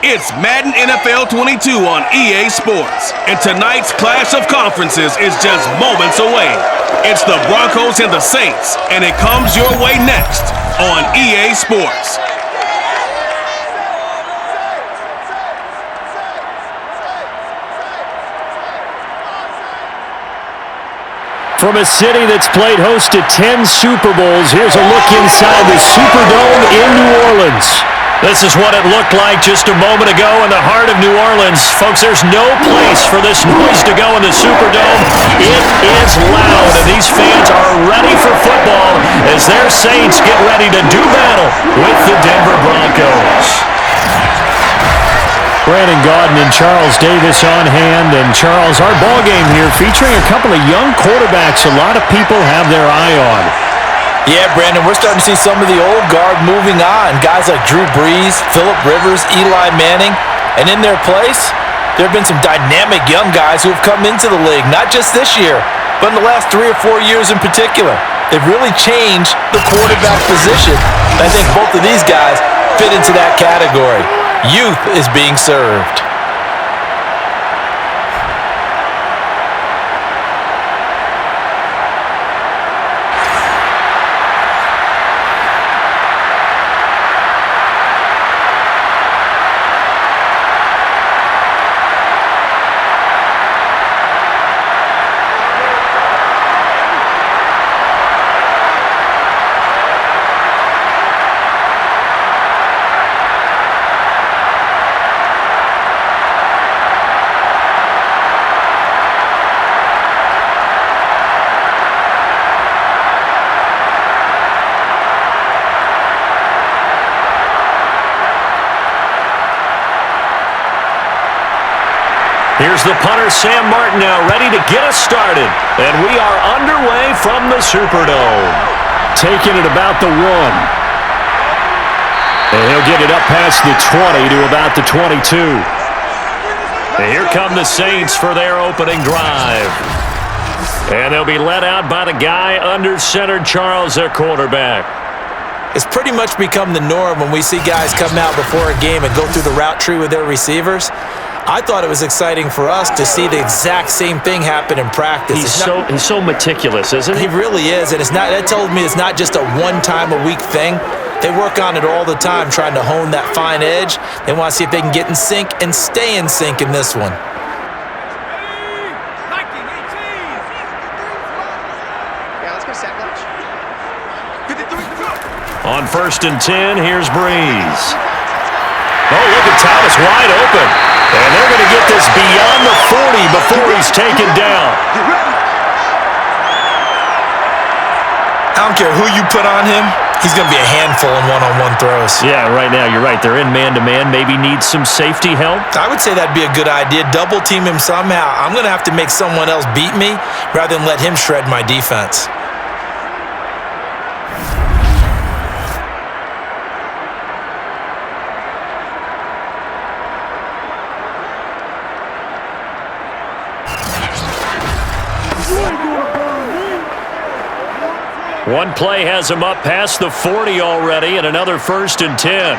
It's Madden NFL 22 on EA Sports, and tonight's clash of conferences is just moments away. It's the Broncos and the Saints, and it comes your way next on EA Sports. From a city that's played host to 10 Super Bowls, here's a look inside the Superdome in New Orleans. This is what it looked like just a moment ago in the heart of New Orleans. Folks, there's no place for this noise to go in the Superdome. It is loud, and these fans are ready for football as their Saints get ready to do battle with the Denver Broncos. Brandon Gaudin and Charles Davis on hand. And Charles, our ball game here featuring a couple of young quarterbacks a lot of people have their eye on. Yeah, Brandon, we're starting to see some of the old guard moving on. Guys like Drew Brees, Phillip Rivers, Eli Manning. And in their place, there have been some dynamic young guys who have come into the league, not just this year, but in the last 3 or 4 years in particular. They've really changed the quarterback position. And I think both of these guys fit into that category. Youth is being served. Here's the punter, Sam Martin, now ready to get us started. And we are underway from the Superdome. Taking it about the 1. And he'll get it up past the 20 to about the 22. And here come the Saints for their opening drive. And they'll be led out by the guy under center, Charles, their quarterback. It's pretty much become the norm when we see guys come out before a game and go through the route tree with their receivers. I thought it was exciting for us to see the exact same thing happen in practice. He's so meticulous, isn't he? He really is, and that told me it's not just a one-time-a-week thing. They work on it all the time, trying to hone that fine edge. They want to see if they can get in sync and stay in sync in this one. On 1st and 10, here's Brees. Oh, look at Thomas wide open. And they're going to get this beyond the 40 before he's taken down. I don't care who you put on him. He's going to be a handful in one-on-one throws. Yeah, right now, you're right. They're in man-to-man. Maybe need some safety help. I would say that'd be a good idea. Double team him somehow. I'm going to have to make someone else beat me rather than let him shred my defense. One play has him up past the 40 already, and another 1st and 10.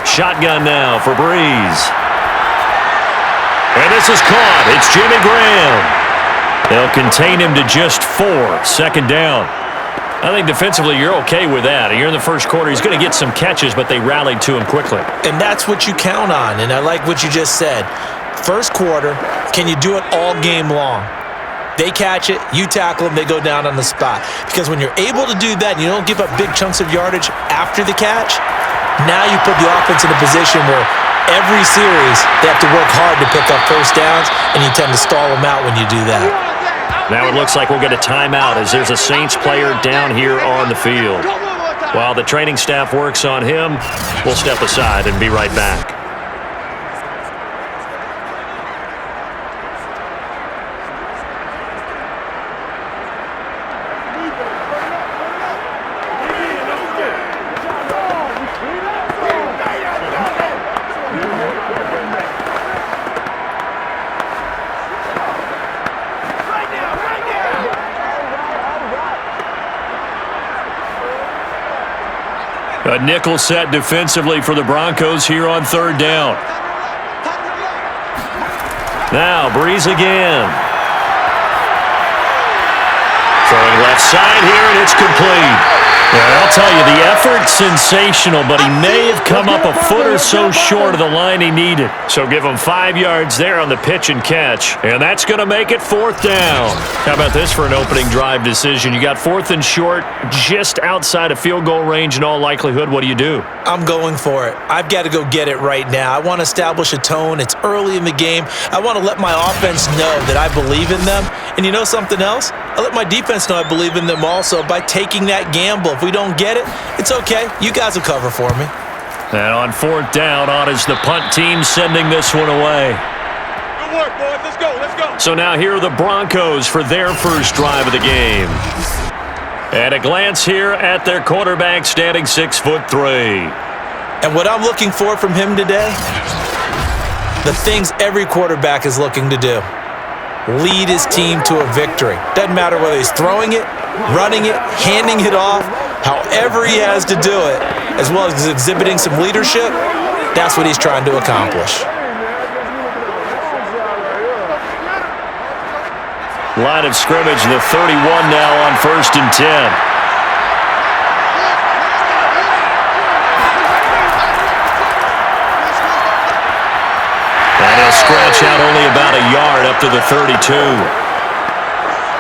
Shotgun now for Brees. And this is caught. It's Jimmy Graham. They'll contain him to just 4. 2nd down. I think defensively you're okay with that. You're in the first quarter. He's going to get some catches, but they rallied to him quickly. And that's what you count on, and I like what you just said. First quarter, can you do it all game long? They catch it, you tackle them, they go down on the spot. Because when you're able to do that and you don't give up big chunks of yardage after the catch, now you put the offense in a position where every series they have to work hard to pick up first downs, and you tend to stall them out when you do that. Now it looks like we'll get a timeout as there's a Saints player down here on the field. While the training staff works on him, we'll step aside and be right back. A nickel set defensively for the Broncos here on third down. Now, Breeze again. Throwing left side here, and it's complete. Yeah, I'll tell you, the effort's sensational, but he may have come up a foot or so short of the line he needed. So give him 5 yards there on the pitch and catch, and that's going to make it fourth down. How about this for an opening drive decision? You got fourth and short, just outside of field goal range in all likelihood. What do? I'm going for it. I've got to go get it right now. I want to establish a tone. It's early in the game. I want to let my offense know that I believe in them. And you know something else? I let my defense know I believe in them also by taking that gamble. If we don't get it, it's okay. You guys will cover for me. And on fourth down, on is the punt team sending this one away. Good work, boys. Let's go. Let's go. So now here are the Broncos for their first drive of the game. And a glance here at their quarterback, standing 6'3". And what I'm looking for from him today, the things every quarterback is looking to do. Lead his team to a victory. Doesn't matter whether he's throwing it, running it, handing it off, however he has to do it, as well as exhibiting some leadership, that's what he's trying to accomplish. Line of scrimmage, the 31 now on 1st and 10. And he'll scratch out only about a yard up to the 32.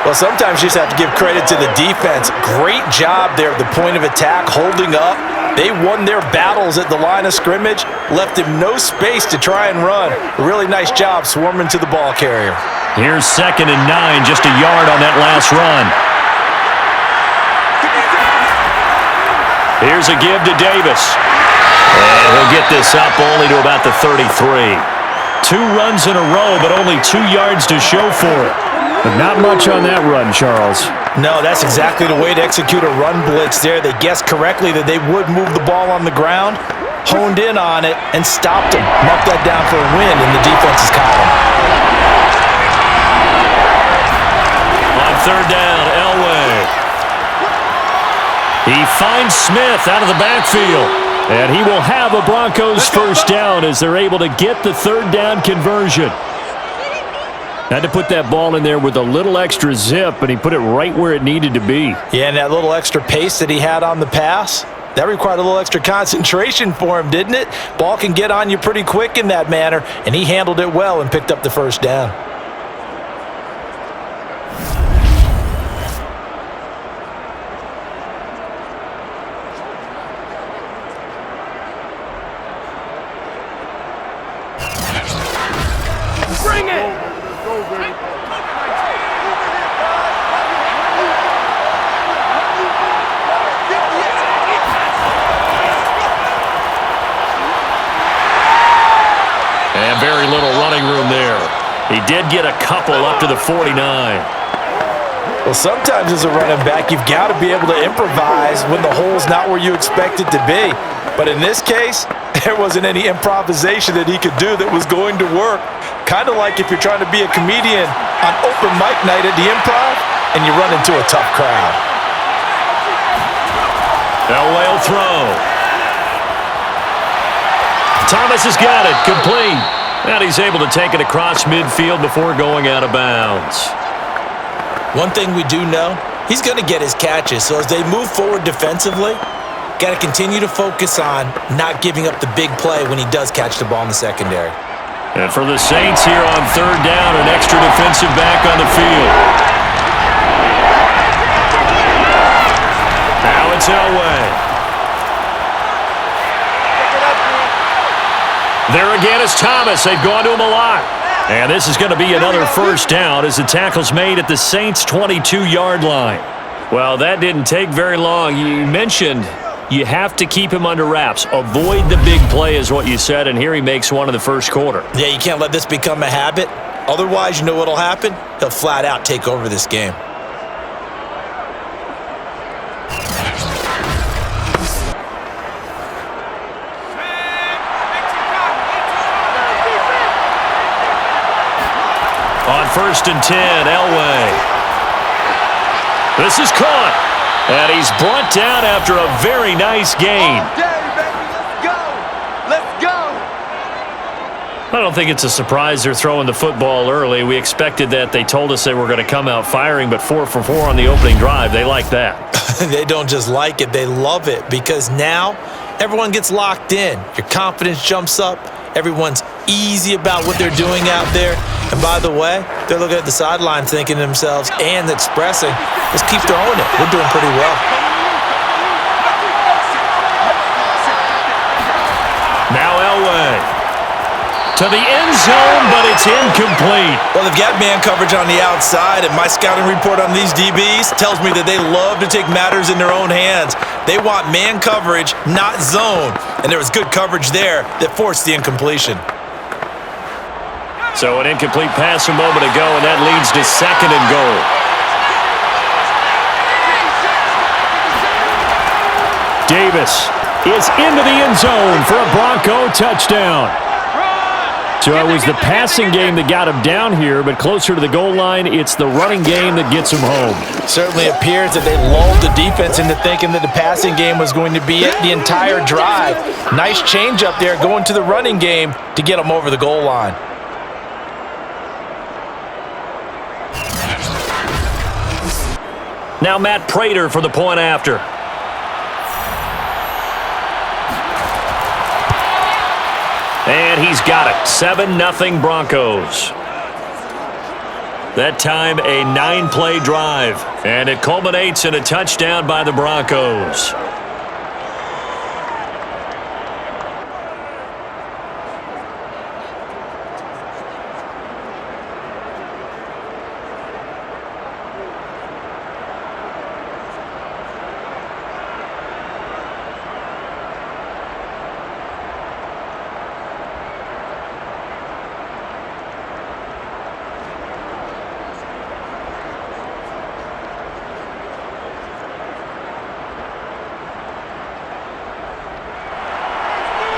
Well, sometimes you just have to give credit to the defense. Great job there at the point of attack, holding up. They won their battles at the line of scrimmage, left him no space to try and run. A really nice job swarming to the ball carrier. Here's 2nd and 9, just a yard on that last run. Here's a give to Davis. And he'll get this up only to about the 33. 2 runs in a row, but only 2 yards to show for it. But not much on that run, Charles. No, that's exactly the way to execute a run blitz there. They guessed correctly that they would move the ball on the ground, honed in on it, and stopped him. Marked that down for a win in the defense's column. On third down, Elway. He finds Smith out of the backfield. And he will have a Broncos first down as they're able to get the third down conversion. Had to put that ball in there with a little extra zip, and he put it right where it needed to be. Yeah, and that little extra pace that he had on the pass, that required a little extra concentration for him, didn't it? Ball can get on you pretty quick in that manner, and he handled it well and picked up the first down. Bring it! And very little running room there. He did get a couple up to the 49. Well, sometimes as a running back, you've got to be able to improvise when the hole's not where you expect it to be. But in this case, there wasn't any improvisation that he could do that was going to work. Kind of like if you're trying to be a comedian on open mic night at the Improv and you run into a tough crowd. Elway will throw. Thomas has got it, complete. And he's able to take it across midfield before going out of bounds. One thing we do know, he's going to get his catches. So as they move forward defensively, got to continue to focus on not giving up the big play when he does catch the ball in the secondary. And for the Saints here on third down, an extra defensive back on the field. Now it's Elway. There again is Thomas. They've gone to him a lot. And this is going to be another first down as the tackle's made at the Saints' 22-yard line. Well, that didn't take very long. You mentioned you have to keep him under wraps. Avoid the big play is what you said, and here he makes one in the first quarter. Yeah, you can't let this become a habit. Otherwise, you know what'll happen? He'll flat out take over this game. On 1st and 10, Elway. This is caught. And he's brought down after a very nice gain. I don't think it's a surprise they're throwing the football early. We expected that. They told us they were going to come out firing, but 4 for 4 on the opening drive. They like that. They don't just like it, they love it, because now everyone gets locked in. Your confidence jumps up. Everyone's easy about what they're doing out there. And by the way, they're looking at the sideline thinking to themselves and expressing, let's keep throwing it. We're doing pretty well. Now Elway to the end zone, but it's incomplete. Well, they've got man coverage on the outside, and my scouting report on these DBs tells me that they love to take matters in their own hands. They want man coverage, not zone, and there was good coverage there that forced the incompletion. So an incomplete pass a moment ago, and that leads to 2nd and goal. Davis is into the end zone for a Bronco touchdown. So it was the passing game that got him down here, but closer to the goal line, it's the running game that gets him home. Certainly appears that they lulled the defense into thinking that the passing game was going to be it the entire drive. Nice change up there going to the running game to get them over the goal line. Now Matt Prater for the point after. And he's got it. 7-0 Broncos. That time a 9-play drive. And it culminates in a touchdown by the Broncos.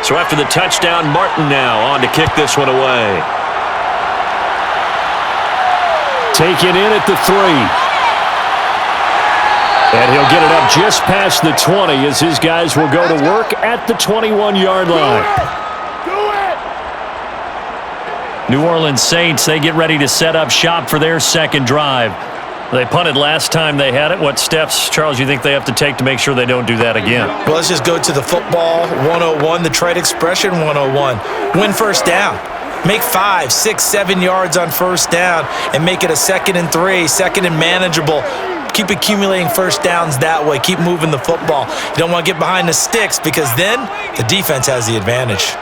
So after the touchdown, Martin now on to kick this one away. Taken in at the 3. And he'll get it up just past the 20 as his guys will go to work at the 21-yard line. New Orleans Saints, they get ready to set up shop for their second drive. They punted last time they had it. What steps, Charles, you think they have to take to make sure they don't do that again? Well, let's just go to the football 101, the trade expression 101. Win first down. Make 5, 6, 7 yards on first down and make it a 2nd and 3, 2nd and manageable. Keep accumulating first downs that way. Keep moving the football. You don't want to get behind the sticks because then the defense has the advantage.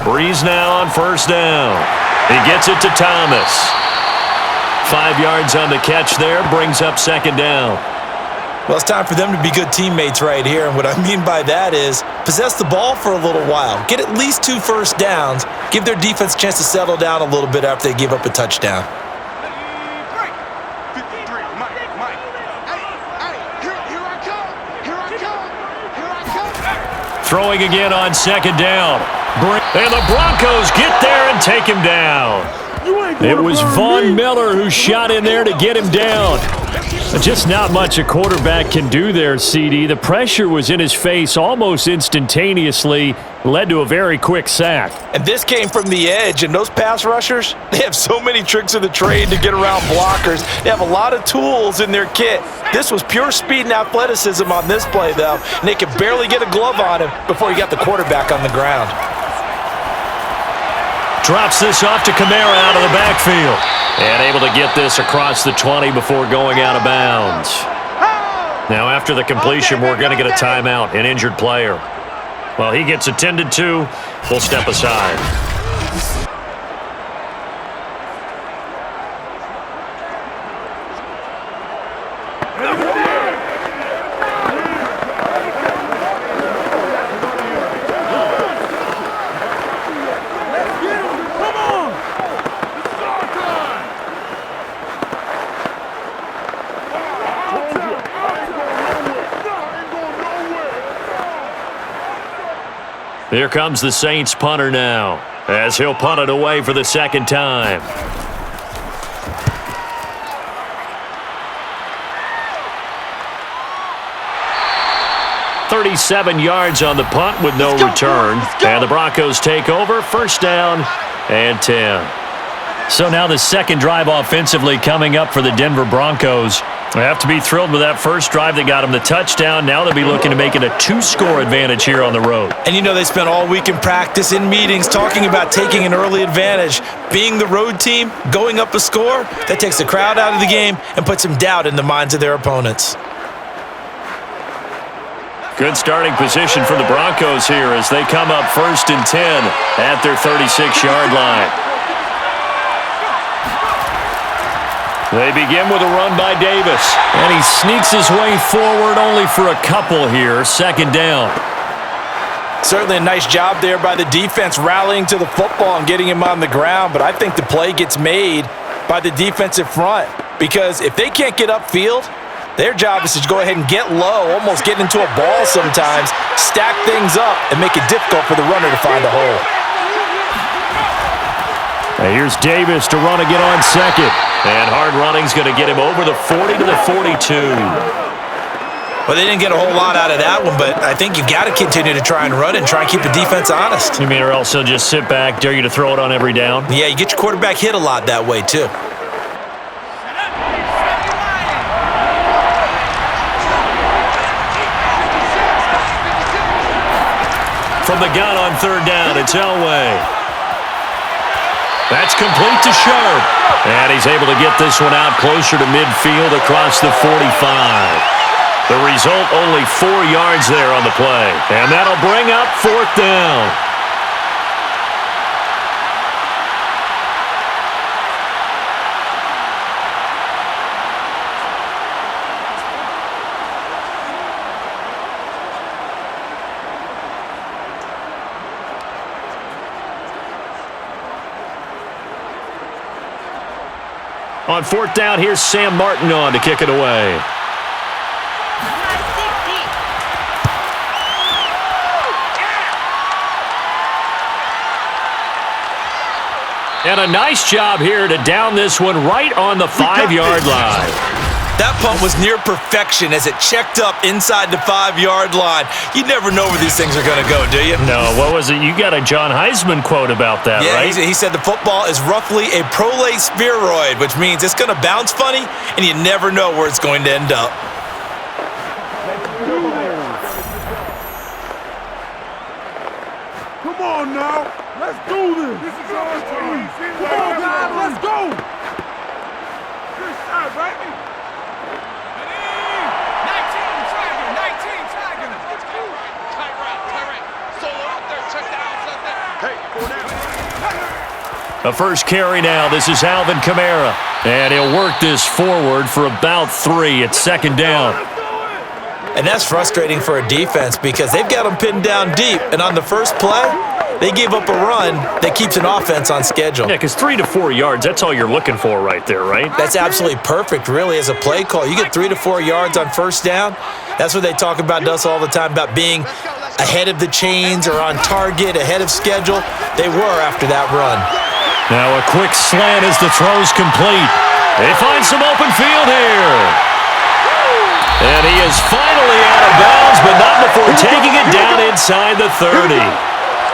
Breeze now on first down. He gets it to Thomas. 5 yards on the catch there, brings up 2nd down. Well, it's time for them to be good teammates right here, and what I mean by that is possess the ball for a little while. Get at least 2 first downs. Give their defense a chance to settle down a little bit after they give up a touchdown. Throwing again on 2nd down. And the Broncos get there and take him down. It was Von Miller who shot in there to get him down. Just not much a quarterback can do there, CD. The pressure was in his face almost instantaneously, led to a very quick sack. And this came from the edge, and those pass rushers, they have so many tricks of the trade to get around blockers. They have a lot of tools in their kit. This was pure speed and athleticism on this play, though, and they could barely get a glove on him before he got the quarterback on the ground. Drops this off to Kamara out of the backfield. And able to get this across the 20 before going out of bounds. Now after the completion, we're going to get a timeout, an injured player. Well, he gets attended to. We'll step aside. Here comes the Saints punter now, as he'll punt it away for the 2nd time. 37 yards on the punt with no return. And the Broncos take over, first down and 10. So now the second drive offensively coming up for the Denver Broncos. They have to be thrilled with that first drive that got them the touchdown. Now they'll be looking to make it a 2-score advantage here on the road. And you know they spent all week in practice, in meetings, talking about taking an early advantage. Being the road team, going up a score, that takes the crowd out of the game and puts some doubt in the minds of their opponents. Good starting position for the Broncos here as they come up first and 10 at their 36-yard line. They begin with a run by Davis, and he sneaks his way forward only for a couple here, second down. Certainly a nice job there by the defense rallying to the football and getting him on the ground, but I think the play gets made by the defensive front because if they can't get upfield, their job is to go ahead and get low, almost get into a ball sometimes, stack things up, and make it difficult for the runner to find a hole. And here's Davis to run again on second. And hard running's going to get him over the 40 to the 42. Well, they didn't get a whole lot out of that one, but I think you've got to continue to try and run and try and keep the defense honest. You mean or else he'll just sit back, dare you to throw it on every down? Yeah, you get your quarterback hit a lot that way, too. From the gun on third down, it's Elway. That's complete to Sharp. And he's able to get this one out closer to midfield across the 45. The result, only 4 yards there on the play. And that'll bring up fourth down. On fourth down, here's Sam Martin on to kick it away. And a nice job here to down this one right on the 5-yard line. That punt was near perfection as it checked up inside the 5-yard line. You never know where these things are going to go, do you? No, what was it? You got a John Heisman quote about that, yeah, right? He said the football is roughly a prolate spheroid, which means it's going to bounce funny, and you never know where it's going to end up. Come on now. Let's do this. This is our team. Come on, guys. Let's go. Good shot, right? 19 tagging. Let's go. Tight right. Solo out there. Check the outside there. Hey, go down. A first carry now. This is Alvin Kamara. And he'll work this forward for about 3 at second down. And that's frustrating for a defense because they've got them pinned down deep. And on the first play, they gave up a run that keeps an offense on schedule. Yeah, because 3 to 4 yards, that's all you're looking for right there, right? That's absolutely perfect, really, as a play call. You get 3 to 4 yards on first down. That's what they talk about to us all the time, about being ahead of the chains or on target, ahead of schedule. They were after that run. Now a quick slant as the throw's complete. They find some open field here. And he is finally out of bounds, but not before taking it down inside the 30.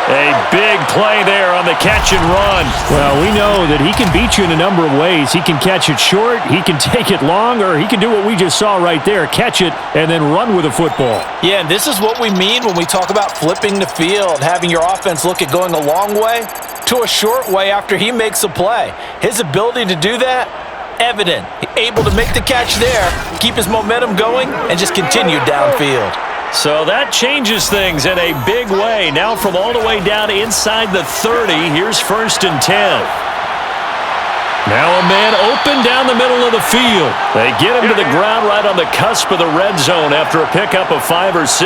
A big play there on the catch and run. Well, we know that he can beat you in a number of ways. He can catch it short, he can take it long, or he can do what we just saw right there, catch it and then run with the football. Yeah, and this is what we mean when we talk about flipping the field, having your offense look at going a long way to a short way after he makes a play. His ability to do that, evident. Able to make the catch there, keep his momentum going, and just continue downfield. So that changes things in a big way. Now from all the way down inside the 30, here's first and 10. Now a man open down the middle of the field. They get him to the ground right on the cusp of the red zone after a pickup of 5 or 6.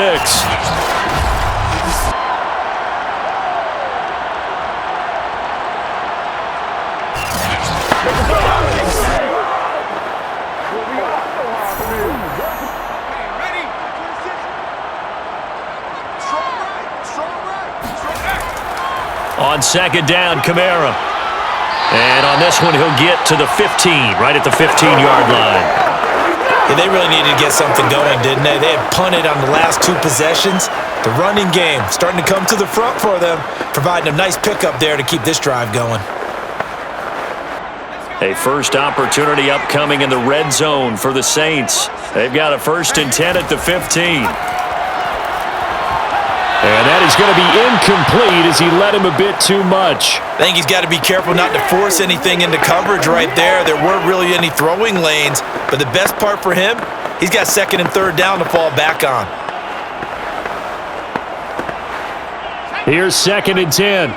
On second down, Kamara. And on this one, he'll get to the 15, right at the 15-yard line. Yeah, they really needed to get something going, didn't they? They had punted on the last 2 possessions. The running game starting to come to the front for them, providing a nice pickup there to keep this drive going. A first opportunity upcoming in the red zone for the Saints. They've got a 1st and 10 at the 15. And that is going to be incomplete as he led him a bit too much. I think he's got to be careful not to force anything into coverage right there. There weren't really any throwing lanes, but the best part for him, he's got 2nd and 3rd down to fall back on. Here's 2nd and 10.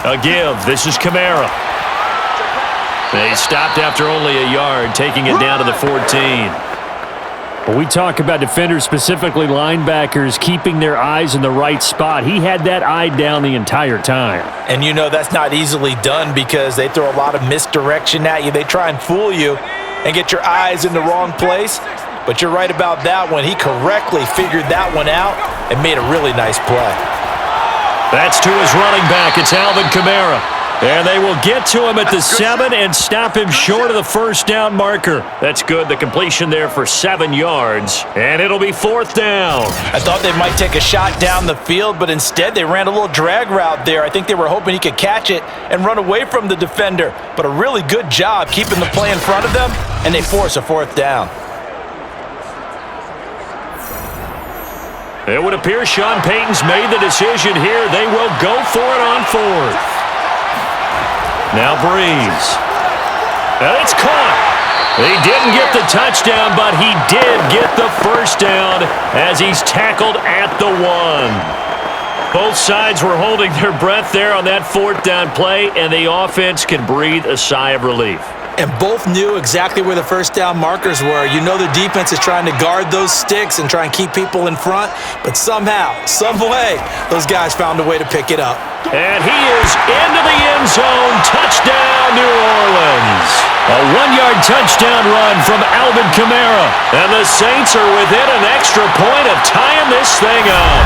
A give. This is Kamara. They stopped after only a yard, taking it down to the 14. When we talk about defenders, specifically linebackers, keeping their eyes in the right spot, he had that eye down the entire time. And you know that's not easily done because they throw a lot of misdirection at you. They try and fool you and get your eyes in the wrong place. But you're right about that one. He correctly figured that one out and made a really nice play. That's to his running back. It's Alvin Kamara. And they will get to him at the 7 and stop him short of the 1st down marker. That's good. The completion there for 7 yards. And it'll be 4th down. I thought they might take a shot down the field, but instead they ran a little drag route there. I think they were hoping he could catch it and run away from the defender. But a really good job keeping the play in front of them, and they force a 4th down. It would appear Sean Payton's made the decision here. They will go for it on 4th. Now Breeze. And it's caught. He didn't get the touchdown, but he did get the 1st down as he's tackled at the 1. Both sides were holding their breath there on that 4th down play, and the offense can breathe a sigh of relief. And both knew exactly where the 1st down markers were. You know the defense is trying to guard those sticks and try and keep people in front, but somehow, some way, those guys found a way to pick it up. And he is into the end zone. Touchdown, New Orleans. A 1-yard touchdown run from Alvin Kamara. And the Saints are within an extra point of tying this thing up.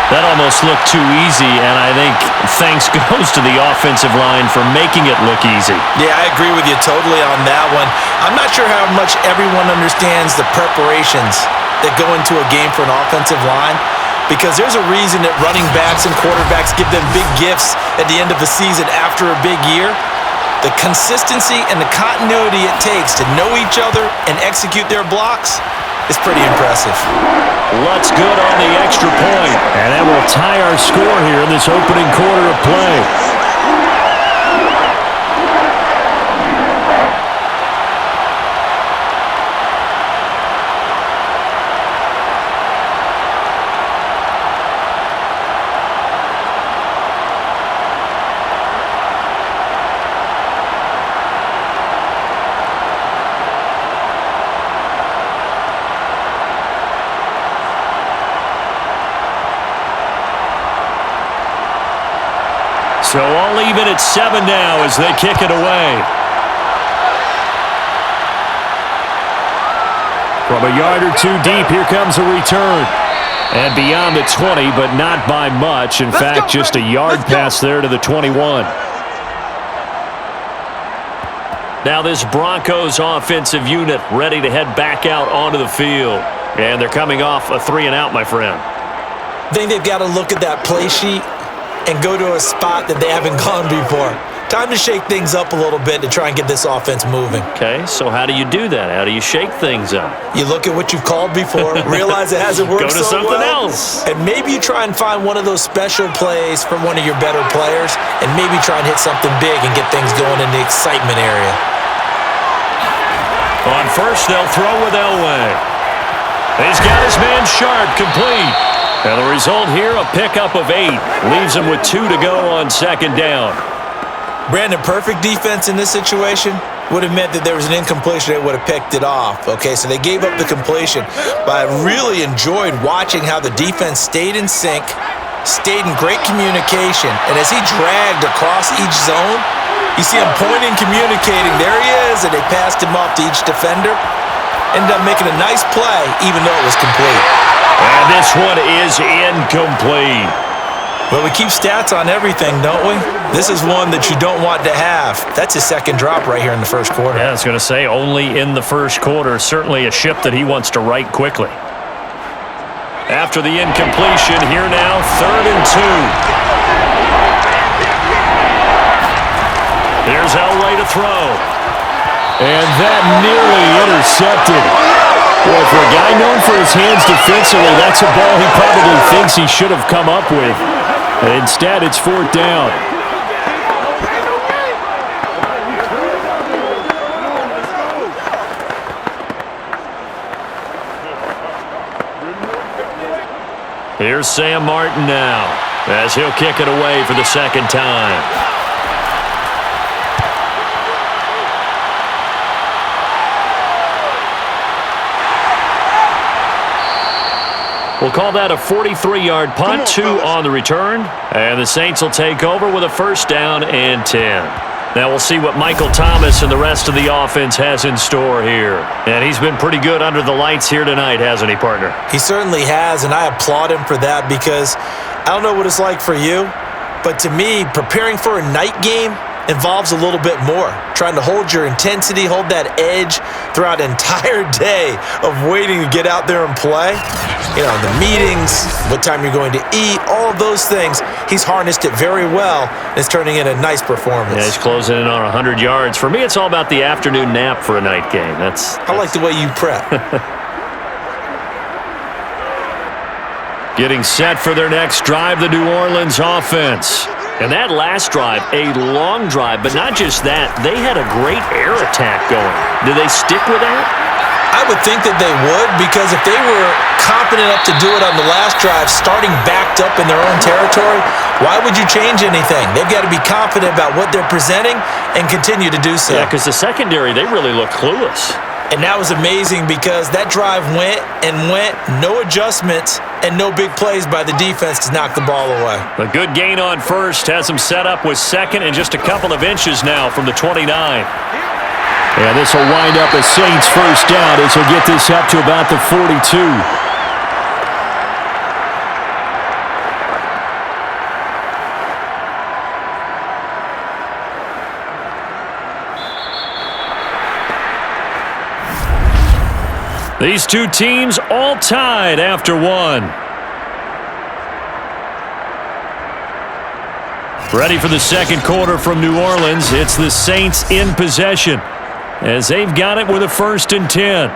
That almost looked too easy, and I think thanks goes to the offensive line for making it look easy. Yeah, I agree with you totally on that one. I'm not sure how much everyone understands the preparations that go into a game for an offensive line, because there's a reason that running backs and quarterbacks give them big gifts at the end of the season after a big year. The consistency and the continuity it takes to know each other and execute their blocks is pretty impressive. Lutz good on the extra point. And that will tie our score here in this opening quarter of play. So all even at 7 now as they kick it away. From a yard or 2 deep, here comes a return. And beyond the 20, but not by much. In fact, just a yard pass there to the 21. Now this Broncos offensive unit ready to head back out onto the field. And they're coming off a 3-and-out, my friend. I think they've got to look at that play sheet and go to a spot that they haven't gone before. Time to shake things up a little bit to try and get this offense moving. Okay, so how do you do that? How do you shake things up? You look at what you've called before, realize it hasn't worked so well. Go to something else. And maybe you try and find one of those special plays from one of your better players, and maybe try and hit something big and get things going in the excitement area. On first, they'll throw with Elway. He's got his man Sharp complete. And the result here, a pickup of 8. Leaves him with 2 to go on 2nd down. Brandon, perfect defense in this situation would have meant that there was an incompletion that would have picked it off. Okay, so they gave up the completion. But I really enjoyed watching how the defense stayed in sync, stayed in great communication. And as he dragged across each zone, you see him pointing, communicating. There he is, and they passed him off to each defender. Ended up making a nice play, even though it was complete. And this one is incomplete. Well, we keep stats on everything, don't we? This is one that you don't want to have. That's his second drop right here in the first quarter. Yeah, I was going to say, only in the first quarter. Certainly a ship that he wants to right quickly. After the incompletion, here now, 3rd and 2. Here's Elway to throw. And that nearly intercepted. Well, for a guy known for his hands defensively, that's a ball he probably thinks he should have come up with. Instead, it's 4th down. Here's Sam Martin now, as he'll kick it away for the second time. We'll call that a 43-yard punt, 2 on the return. And the Saints will take over with a 1st down and 10. Now we'll see what Michael Thomas and the rest of the offense has in store here. And he's been pretty good under the lights here tonight, hasn't he, partner? He certainly has, and I applaud him for that because I don't know what it's like for you, but to me, preparing for a night game involves a little bit more. Trying to hold your intensity, hold that edge throughout an entire day of waiting to get out there and play. You know, the meetings, what time you're going to eat, all of those things. He's harnessed it very well. It's turning in a nice performance. Yeah, he's closing in on 100 yards. For me, it's all about the afternoon nap for a night game. I like the way you prep. Getting set for their next drive, the New Orleans offense. And that last drive, a long drive, but not just that. They had a great air attack going. Do they stick with that? I would think that they would, because if they were confident enough to do it on the last drive, starting backed up in their own territory, why would you change anything? They've got to be confident about what they're presenting and continue to do so. Yeah, because the secondary, they really look clueless. And that was amazing because that drive went and went, no adjustments, and no big plays by the defense to knock the ball away. A good gain on first has them set up with 2nd and just a couple of inches now from the 29. And this will wind up a Saints 1st down as he'll get this up to about the 42. These two teams all tied after 1. Ready for the second quarter from New Orleans. It's the Saints in possession as they've got it with a 1st and 10.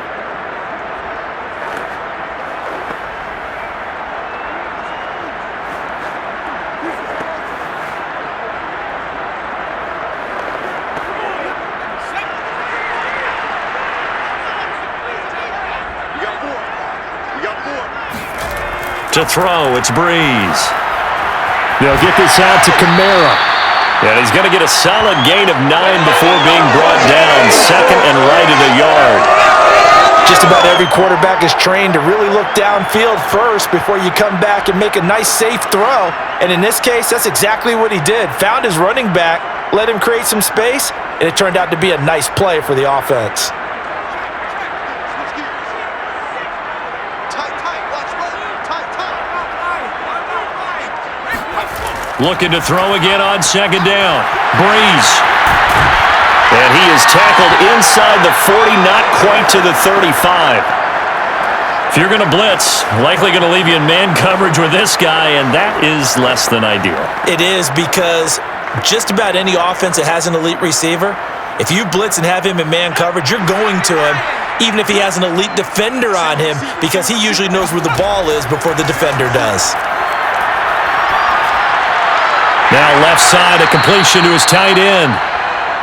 To throw, it's Breeze. They'll get this out to Kamara. And he's going to get a solid gain of 9 before being brought down. 2nd and right at a yard. Just about every quarterback is trained to really look downfield first before you come back and make a nice, safe throw. And in this case, that's exactly what he did. Found his running back, let him create some space, and it turned out to be a nice play for the offense. Looking to throw again on 2nd down. Breeze. And he is tackled inside the 40, not quite to the 35. If you're going to blitz, likely going to leave you in man coverage with this guy, and that is less than ideal. It is, because just about any offense that has an elite receiver, if you blitz and have him in man coverage, you're going to him, even if he has an elite defender on him, because he usually knows where the ball is before the defender does. Now left side, a completion to his tight end.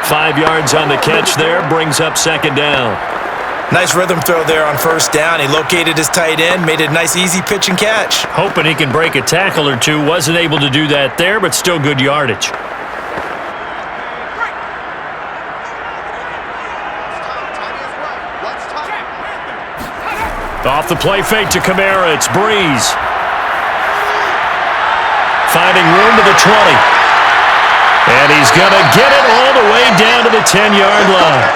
5 yards on the catch there, brings up 2nd down. Nice rhythm throw there on 1st down. He located his tight end, made it a nice easy pitch and catch. Hoping he can break a tackle or two. Wasn't able to do that there, but still good yardage. Off the play fake to Kamara, it's Breeze. Finding room to the 20. And he's going to get it all the way down to the 10-yard line.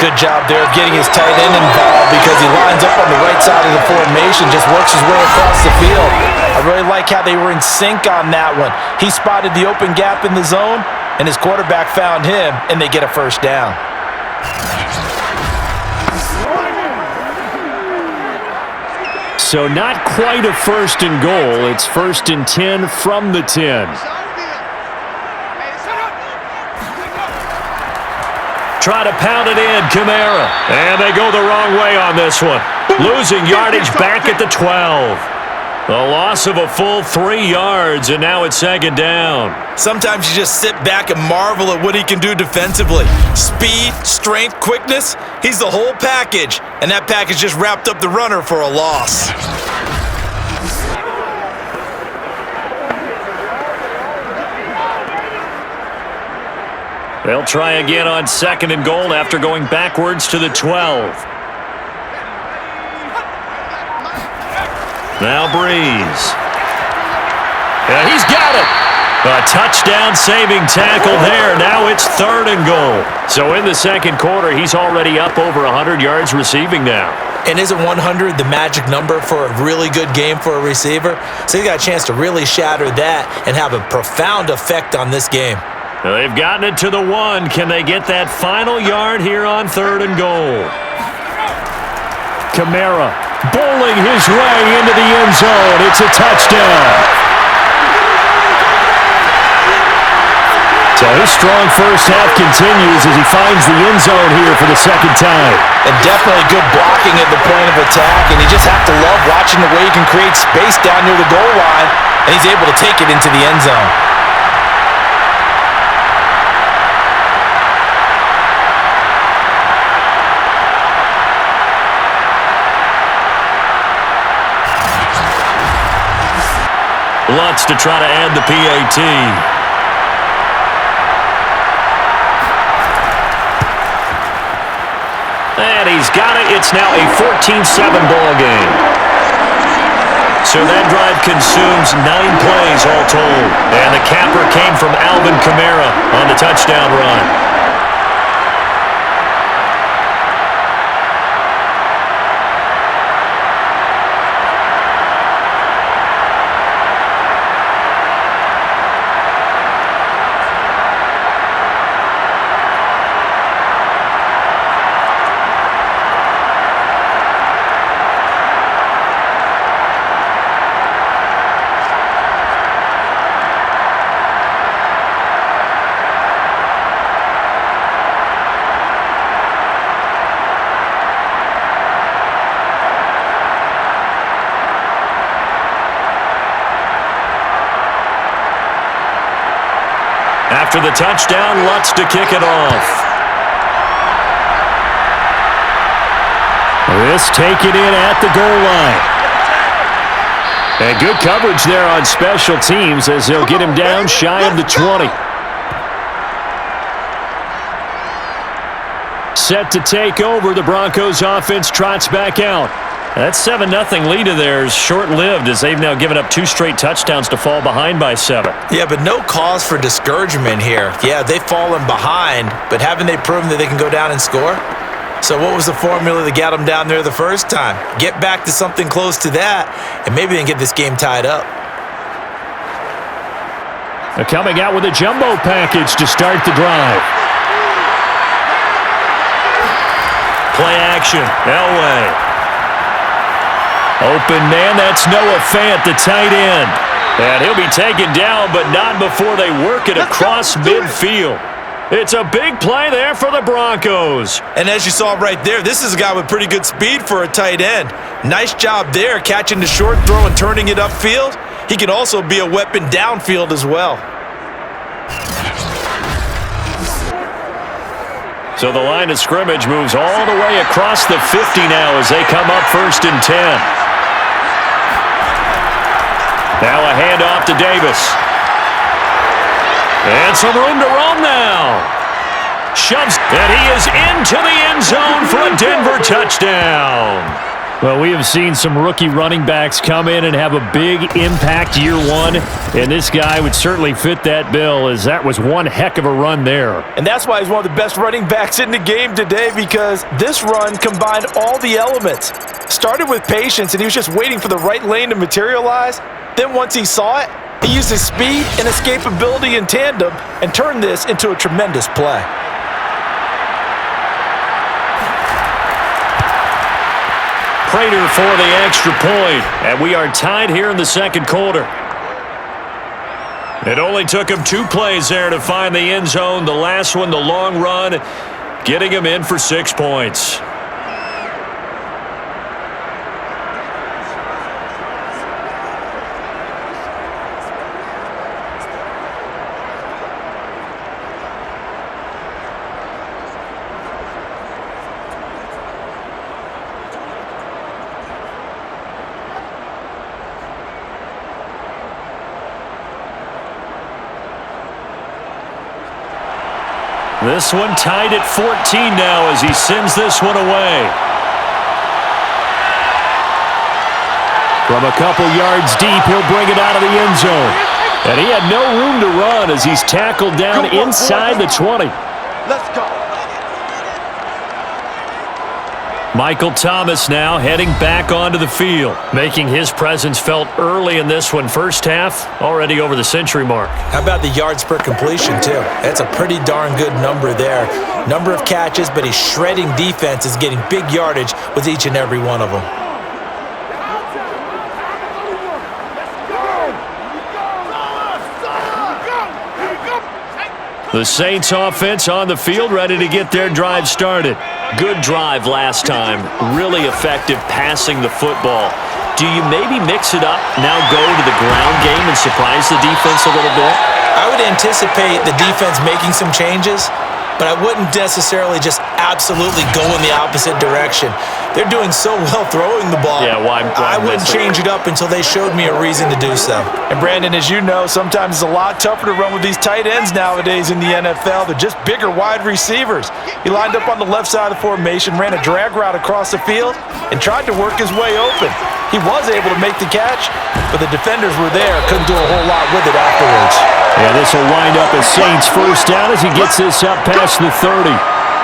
Good job there of getting his tight end involved because he lines up on the right side of the formation, just works his way across the field. I really like how they were in sync on that one. He spotted the open gap in the zone, and his quarterback found him, and they get a first down. So not quite a first and goal. It's 1st and 10 from the 10. Try to pound it in, Kamara. And they go the wrong way on this one. Losing yardage back at the 12. A loss of a full 3 yards, and now it's 2nd down. Sometimes you just sit back and marvel at what he can do defensively. Speed, strength, quickness, he's the whole package. And that package just wrapped up the runner for a loss. They'll try again on 2nd and goal after going backwards to the 12. Now Breeze. And he's got it. A touchdown-saving tackle there. Now it's 3rd and goal. So in the 2nd quarter, he's already up over 100 yards receiving now. And isn't 100 the magic number for a really good game for a receiver? So he got a chance to really shatter that and have a profound effect on this game. They've gotten it to the 1. Can they get that final yard here on 3rd and goal? Kamara bowling his way into the end zone. It's a touchdown. So his strong first half continues as he finds the end zone here for the 2nd time. And definitely good blocking at the point of attack, and you just have to love watching the way he can create space down near the goal line, and he's able to take it into the end zone. Lutz to try to add the PAT. And he's got it. It's now a 14-7 ball game. So that drive consumes 9 plays all told. And the capper came from Alvin Kamara on the touchdown run. After the touchdown, Lutz to kick it off. This taken in at the goal line. And good coverage there on special teams as they'll get him down shy of the 20. Set to take over, the Broncos offense trots back out. That 7-0 lead of theirs short-lived as they've now given up 2 straight touchdowns to fall behind by 7. Yeah, but no cause for discouragement here. Yeah, they've fallen behind, but haven't they proven that they can go down and score? So what was the formula that got them down there the first time? Get back to something close to that, and maybe they can get this game tied up. They're coming out with a jumbo package to start the drive. Play action, Elway. Open man, that's Noah Fant, the tight end. And he'll be taken down, but not before they work it across midfield. It's a big play there for the Broncos. And as you saw right there, this is a guy with pretty good speed for a tight end. Nice job there, catching the short throw and turning it upfield. He can also be a weapon downfield as well. So the line of scrimmage moves all the way across the 50 now as they come up 1st and 10. Now a handoff to Davis. And some room to roam now. Shoves, and he is into the end zone for a Denver touchdown. Well, we have seen some rookie running backs come in and have a big impact year one, and this guy would certainly fit that bill, as that was one heck of a run there. And that's why he's one of the best running backs in the game today, because this run combined all the elements. Started with patience, and he was just waiting for the right lane to materialize. Then once he saw it, he used his speed and escapability in tandem and turned this into a tremendous play. Prater for the extra point, and we are tied here in the second quarter. It only took him 2 plays there to find the end zone. The last one, the long run, getting him in for 6 points. This one tied at 14 now as he sends this one away. From a couple yards deep, he'll bring it out of the end zone. And he had no room to run as he's tackled down inside the 20. Let's go. Michael Thomas now heading back onto the field, making his presence felt early in this one. First half, already over the century mark. How about the yards per completion, too? That's a pretty darn good number there. Number of catches, but he's shredding defenses, getting big yardage with each and every one of them. The Saints offense on the field, ready to get their drive started. Good drive last time. Really effective passing the football. Do you maybe mix it up, now go to the ground game and surprise the defense a little bit? I would anticipate the defense making some changes, but I wouldn't necessarily just absolutely go in the opposite direction. They're doing so well throwing the ball. Yeah, I wouldn't change it up until they showed me a reason to do so. And Brandon, as you know, sometimes it's a lot tougher to run with these tight ends nowadays in the NFL. They're just bigger wide receivers. He lined up on the left side of the formation, ran a drag route across the field, and tried to work his way open. He was able to make the catch, but the defenders were there, couldn't do a whole lot with it afterwards. Yeah, this will wind up as Saints first down as he gets this up past the 30.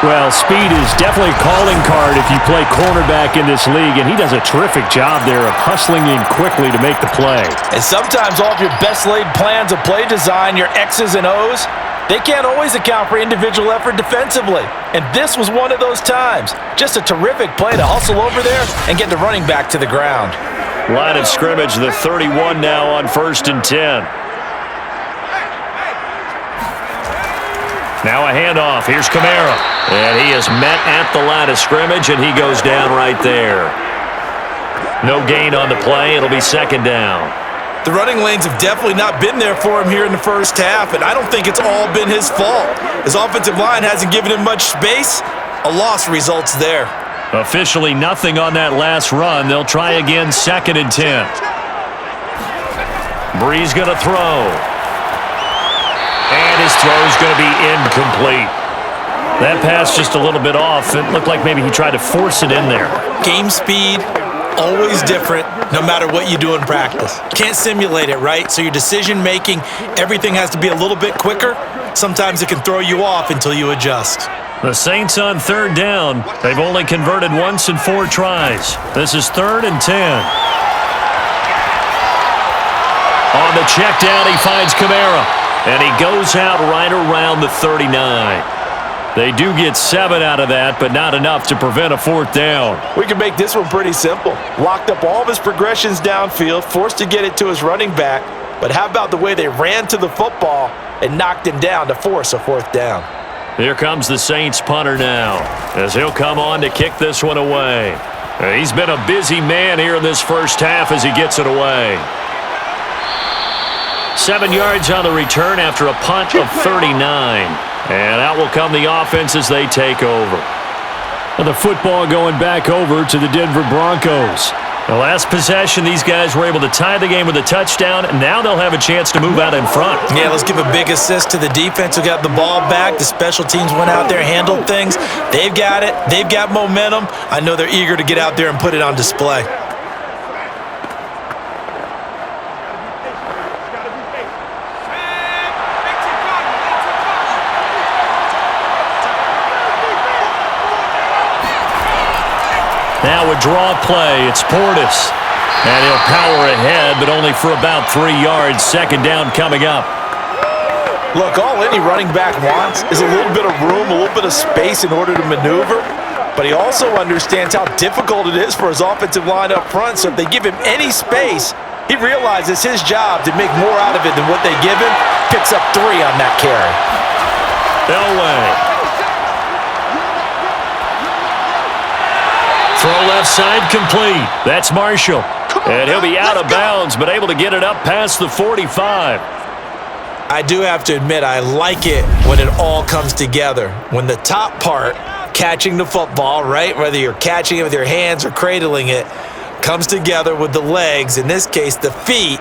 Well, speed is definitely a calling card if you play cornerback in this league, and he does a terrific job there of hustling in quickly to make the play. And sometimes all of your best laid plans of play design, your X's and O's, they can't always account for individual effort defensively. And this was one of those times. Just a terrific play to hustle over there and get the running back to the ground. Line of scrimmage, the 31 now on 1st and 10. Now a handoff. Here's Kamara. And he is met at the line of scrimmage, and he goes down right there. No gain on the play. It'll be 2nd down. The running lanes have definitely not been there for him here in the first half, and I don't think it's all been his fault. His offensive line hasn't given him much space. A loss results there. Officially nothing on that last run. They'll try again, 2nd and 10. Brees going to throw. And his throw's going to be incomplete. That pass just a little bit off. It looked like maybe he tried to force it in there. Game speed, always different, no matter what you do in practice. Can't simulate it, right? So your decision-making, everything has to be a little bit quicker. Sometimes it can throw you off until you adjust. The Saints on 3rd down. They've only converted once in 4 tries. This is 3rd and 10. On the check down, he finds Kamara. And he goes out right around the 39. They do get 7 out of that, but not enough to prevent a 4th down. We can make this one pretty simple. Locked up all of his progressions downfield, forced to get it to his running back. But how about the way they ran to the football and knocked him down to force a 4th down? Here comes the Saints punter now, as he'll come on to kick this one away. He's been a busy man here in this first half as he gets it away. 7 yards on the return after a punt of 39. And out will come the offense as they take over. The football going back over to the Denver Broncos. The last possession, these guys were able to tie the game with a touchdown, and now they'll have a chance to move out in front. Yeah, let's give a big assist to the defense who got the ball back. The special teams went out there, handled things. They've got it. They've got momentum. I know they're eager to get out there and put it on display. Now a draw play. It's Portis. And he'll power ahead, but only for about 3 yards. Second down coming up. Look, all any running back wants is a little bit of room, a little bit of space in order to maneuver. But he also understands how difficult it is for his offensive line up front. So if they give him any space, he realizes his job to make more out of it than what they give him. Picks up 3 on that carry. Elway. Throw left side complete. That's Marshall. And he'll be out of bounds, but able to get it up past the 45. I do have to admit, I like it when it all comes together. When the top part, catching the football, right, whether you're catching it with your hands or cradling it, comes together with the legs, in this case the feet,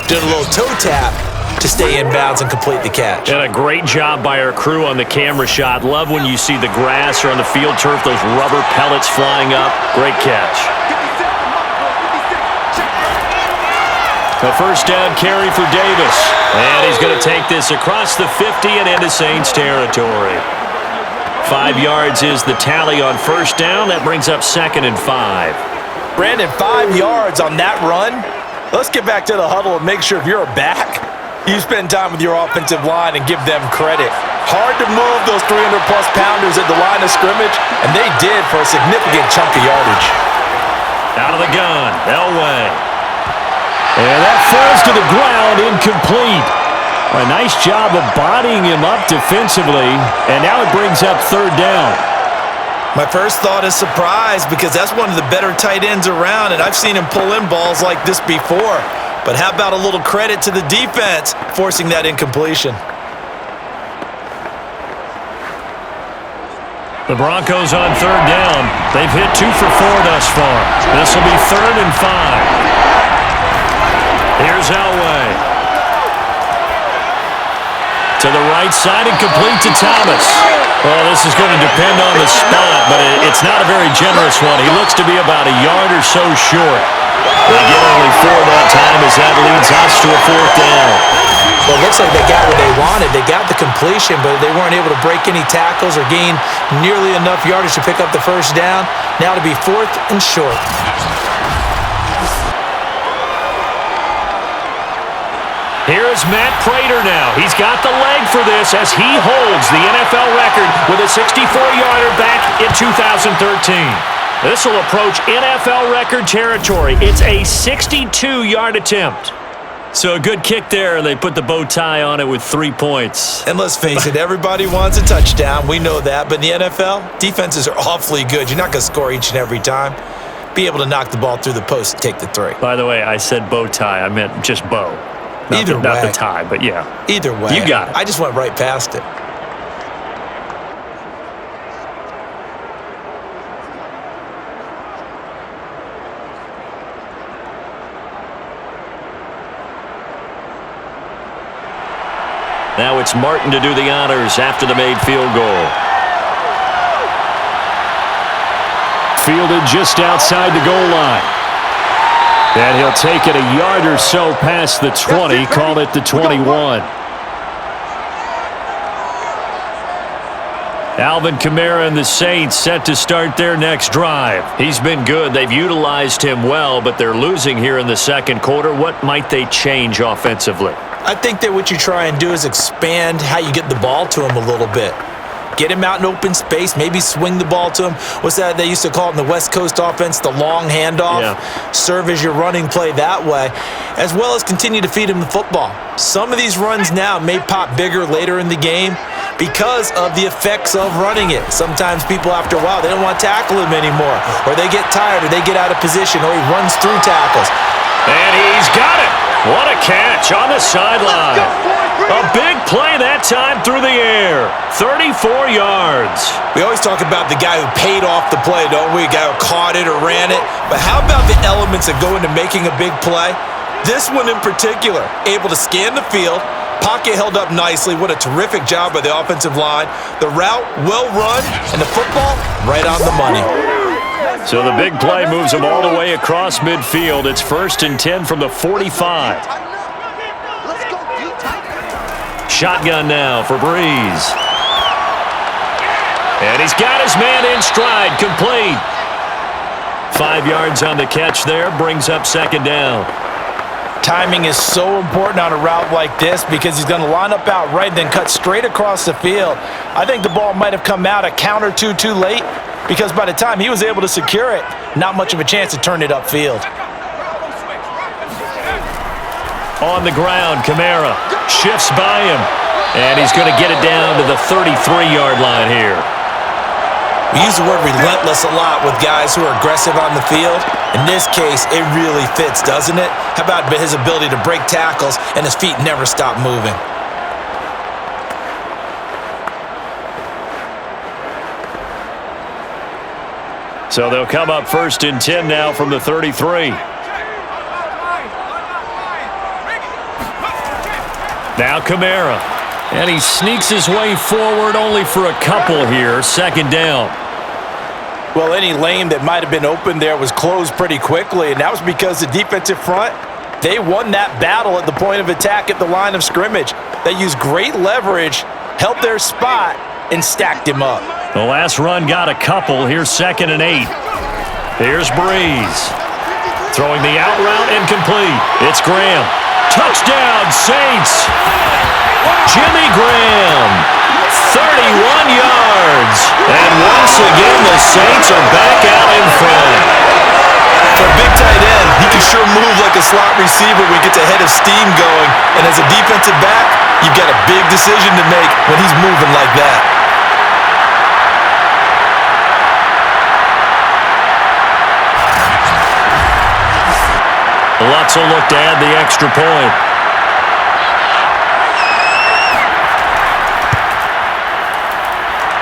doing a little toe tap to stay in bounds and complete the catch. And a great job by our crew on the camera shot. Love when you see the grass or on the field turf, those rubber pellets flying up. Great catch. A first down carry for Davis. And he's going to take this across the 50 and into Saints territory. 5 yards is the tally on first down. That brings up 2nd and 5. Brandon, 5 yards on that run. Let's get back to the huddle and make sure if you're a back, you spend time with your offensive line and give them credit. Hard to move those 300-plus pounders at the line of scrimmage, and they did for a significant chunk of yardage. Out of the gun, Elway. And that falls to the ground, incomplete. A nice job of bodying him up defensively, and now it brings up 3rd down. My first thought is surprise because that's one of the better tight ends around, and I've seen him pull in balls like this before. But how about a little credit to the defense forcing that incompletion? The Broncos on 3rd down. They've hit 2 for 4 thus far. This will be 3rd and 5. Here's Elway. To the right side and complete to Thomas. Well, this is going to depend on the spot, but it's not a very generous one. He looks to be about a yard or so short. They get only 4 that time as that leads us to a 4th down. Well, it looks like they got what they wanted. They got the completion, but they weren't able to break any tackles or gain nearly enough yardage to pick up the first down. Now to be 4th and short. Here's Matt Prater now. He's got the leg for this as he holds the NFL record with a 64-yarder back in 2013. This will approach NFL record territory. It's a 62-yard attempt. So a good kick there, and they put the bow tie on it with 3 points. And let's face it, everybody wants a touchdown. We know that. But in the NFL, defenses are awfully good. You're not going to score each and every time. Be able to knock the ball through the post and take the 3. By the way, I said bow tie. I meant just bow. Not the tie, but yeah. Either way. You got it. I just went right past it. Now it's Martin to do the honors after the made field goal. Fielded just outside the goal line. And he'll take it a yard or so past the 20, call it the 21. Alvin Kamara and the Saints set to start their next drive. He's been good. They've utilized him well, but they're losing here in the second quarter. What might they change offensively? I think that what you try and do is expand how you get the ball to him a little bit. Get him out in open space, maybe swing the ball to him. What's that they used to call it in the West Coast offense, the long handoff? Yeah. Serve as your running play that way, as well as continue to feed him the football. Some of these runs now may pop bigger later in the game because of the effects of running it. Sometimes people, after a while, they don't want to tackle him anymore, or they get tired, or they get out of position, or he runs through tackles. And he's got it. What a catch. catch on the sideline. A big play that time through the air. 34 yards. We always talk about the guy who paid off the play, don't we? A guy who caught it or ran it. But how about the elements that go into making a big play? This one in particular, able to scan the field, pocket held up nicely. What a terrific job by the offensive line. The route, well run, and the football, right on the money. So the big play moves them all the way across midfield. It's 1st and 10 from the 45. Shotgun now for Breeze. And he's got his man in stride, complete. 5 yards on the catch there, brings up 2nd down. Timing is so important on a route like this because he's going to line up out right and then cut straight across the field. I think the ball might have come out a count or two too late because by the time he was able to secure it, not much of a chance to turn it upfield. On the ground, Kamara shifts by him, and he's going to get it down to the 33-yard line here. We use the word relentless a lot with guys who are aggressive on the field. In this case, it really fits, doesn't it? How about his ability to break tackles and his feet never stop moving? So they'll come up 1st and 10 now from the 33. Now Kamara. And he sneaks his way forward only for a couple here. 2nd down. Well, any lane that might have been open there was closed pretty quickly, and that was because the defensive front, they won that battle at the point of attack at the line of scrimmage. They used great leverage, held their spot, and stacked him up. The last run got a couple. Here's 2nd and 8. Here's Breeze. Throwing the out route incomplete. It's Graham. Touchdown, Saints. Jimmy Graham, 31 yards. And once again, the Saints are back out in front. For a big tight end, he can sure move like a slot receiver when he gets a head of steam going. And as a defensive back, you've got a big decision to make when he's moving like that. Lutz will look to add the extra point.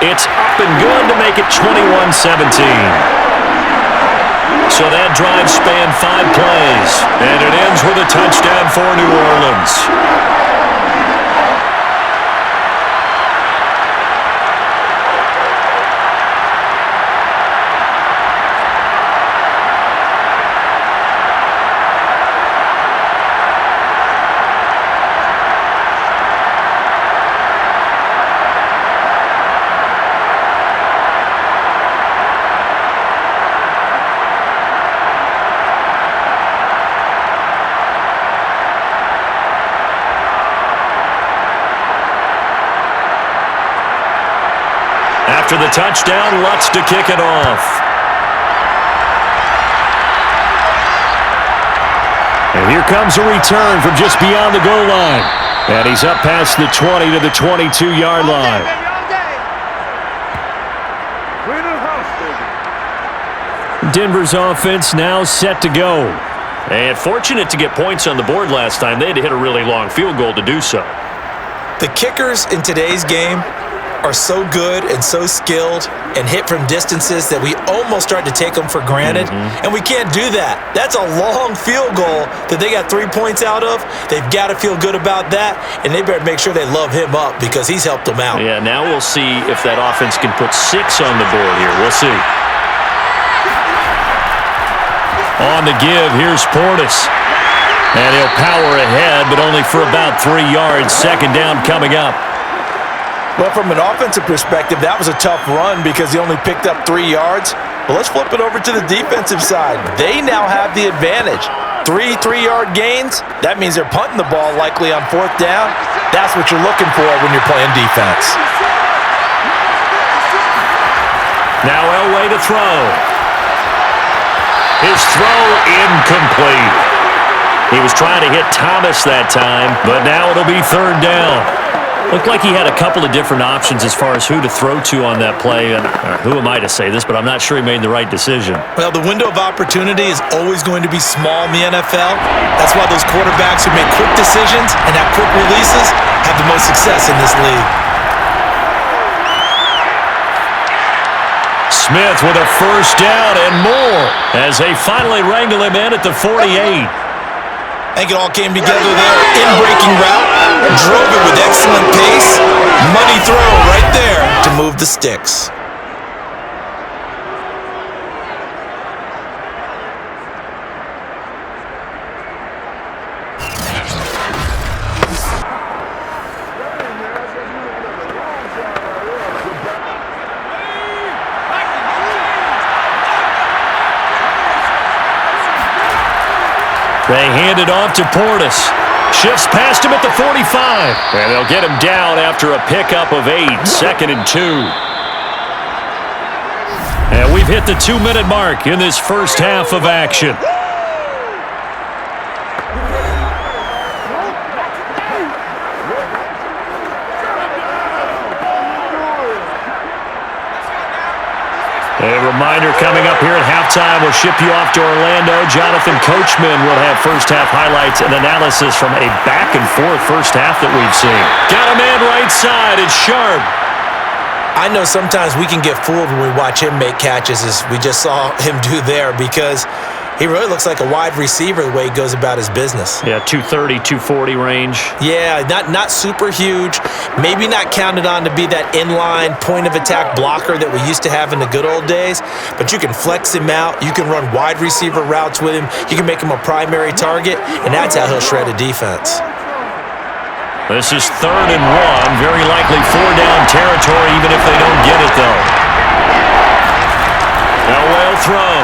It's up and good to make it 21-17. So that drive spanned 5 plays, and it ends with a touchdown for New Orleans. After the touchdown, Lutz to kick it off. And here comes a return from just beyond the goal line. And he's up past the 20 to the 22-yard line. Denver's offense now set to go. And fortunate to get points on the board last time. They had to hit a really long field goal to do so. The kickers in today's game are so good and so skilled and hit from distances that we almost start to take them for granted. And we can't do that. That's a long field goal that they got 3 points out of. They've got to feel good about that, and they better make sure they love him up because he's helped them out. Yeah, now we'll see if that offense can put 6 on the board here. We'll see. On the give, here's Portis. And he'll power ahead, but only for about 3 yards. 2nd down coming up. Well, from an offensive perspective, that was a tough run because he only picked up 3 yards. Well, let's flip it over to the defensive side. They now have the advantage. 3 3-yard gains, that means they're punting the ball likely on 4th down. That's what you're looking for when you're playing defense. Now Elway to throw. His throw incomplete. He was trying to hit Thomas that time, but now it'll be 3rd down. Looked like he had a couple of different options as far as who to throw to on that play. And who am I to say this, but I'm not sure he made the right decision. Well, the window of opportunity is always going to be small in the NFL. That's why those quarterbacks who make quick decisions and have quick releases have the most success in this league. Smith with a first down and more as they finally wrangle him in at the 48. I think it all came together there. In-breaking route, drove it with excellent pace. Money throw right there to move the sticks. They hand it off to Portis. Shifts past him at the 45. And they'll get him down after a pickup of 8. 2nd and 2. And we've hit the 2-minute mark in this first half of action. A reminder coming up here at halftime. We'll ship you off to Orlando. Jonathan Coachman will have first-half highlights and analysis from a back-and-forth first half that we've seen. Got a man right side. It's Sharp. I know sometimes we can get fooled when we watch him make catches, as we just saw him do there, because he really looks like a wide receiver the way he goes about his business. Yeah, 230, 240 range. Yeah, not super huge. Maybe not counted on to be that inline point-of-attack blocker that we used to have in the good old days, but you can flex him out. You can run wide receiver routes with him. You can make him a primary target, and that's how he'll shred a defense. This is 3rd and 1. Very likely 4-down territory, even if they don't get it, though. Elwell throw.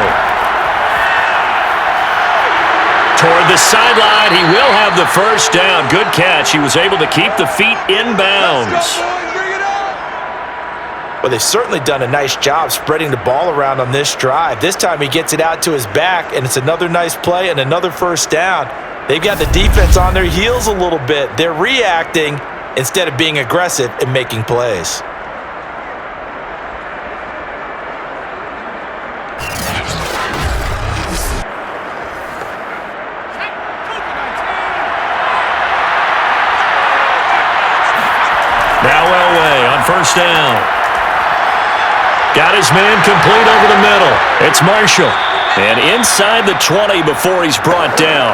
Toward the sideline, he will have the first down. Good catch. He was able to keep the feet inbounds. Well, they've certainly done a nice job spreading the ball around on this drive. This time he gets it out to his back, and it's another nice play and another first down. They've got the defense on their heels a little bit. They're reacting instead of being aggressive and making plays. Now Elway on first down. Got his man complete over the middle. It's Marshall. And inside the 20 before he's brought down.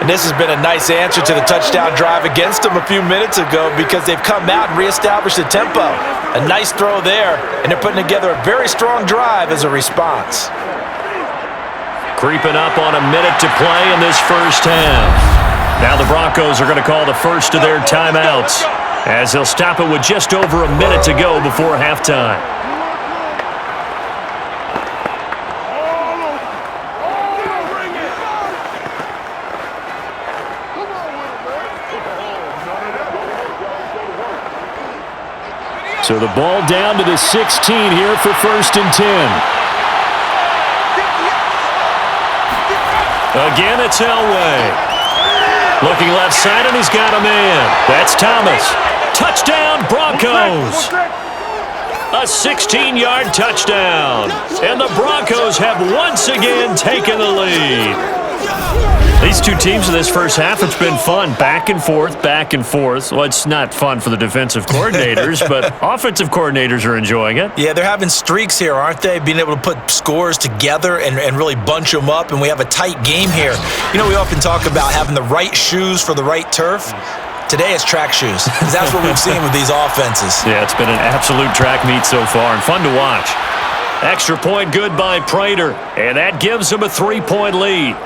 And this has been a nice answer to the touchdown drive against them a few minutes ago, because they've come out and reestablished the tempo. A nice throw there, and they're putting together a very strong drive as a response. Creeping up on a minute to play in this first half. Now the Broncos are going to call the first of their timeouts, as they'll stop it with just over a minute to go before halftime. So the ball down to the 16 here for 1st and 10. Again, it's Elway. Looking left side, and he's got a man. That's Thomas. Touchdown, Broncos. A 16-yard touchdown. And the Broncos have once again taken the lead. These two teams in this first half, it's been fun. Back and forth, back and forth. Well, it's not fun for the defensive coordinators, but offensive coordinators are enjoying it. Yeah, they're having streaks here, aren't they? Being able to put scores together and really bunch them up, and we have a tight game here. You know, we often talk about having the right shoes for the right turf. Today it's track shoes, because that's what we've seen with these offenses. Yeah, it's been an absolute track meet so far, and fun to watch. Extra point good by Prater, and that gives them a 3-point lead.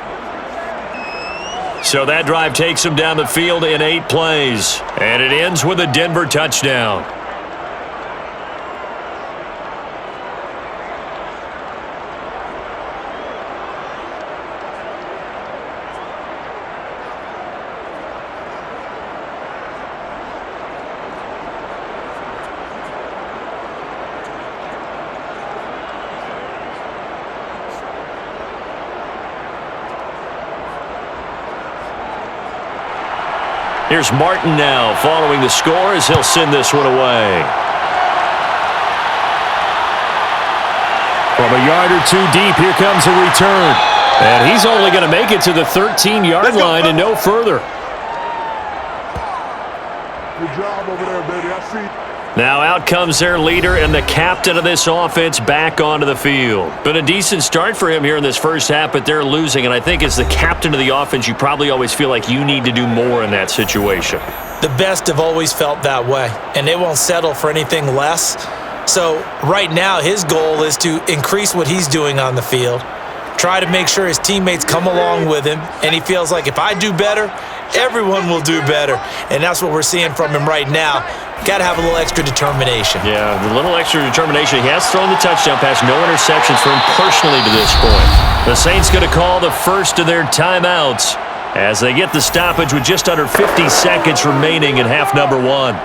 So that drive takes them down the field in 8 plays, and it ends with a Denver touchdown. Here's Martin now following the score as he'll send this one away. From a yard or two deep, here comes a return. And he's only going to make it to the 13-yard line and no further. Good job over there, baby. I see. Now out comes their leader and the captain of this offense back onto the field. Been a decent start for him here in this first half, but they're losing. And I think as the captain of the offense, you probably always feel like you need to do more in that situation. The best have always felt that way, and they won't settle for anything less. So right now, his goal is to increase what he's doing on the field, try to make sure his teammates come along with him, and he feels like if I do better, everyone will do better. And that's what we're seeing from him right now. Got to have a little extra determination. Yeah, the little extra determination. He has thrown the touchdown pass, no interceptions for him personally to this point. The Saints going to call the first of their timeouts as they get the stoppage with just under 50 seconds remaining in half number one.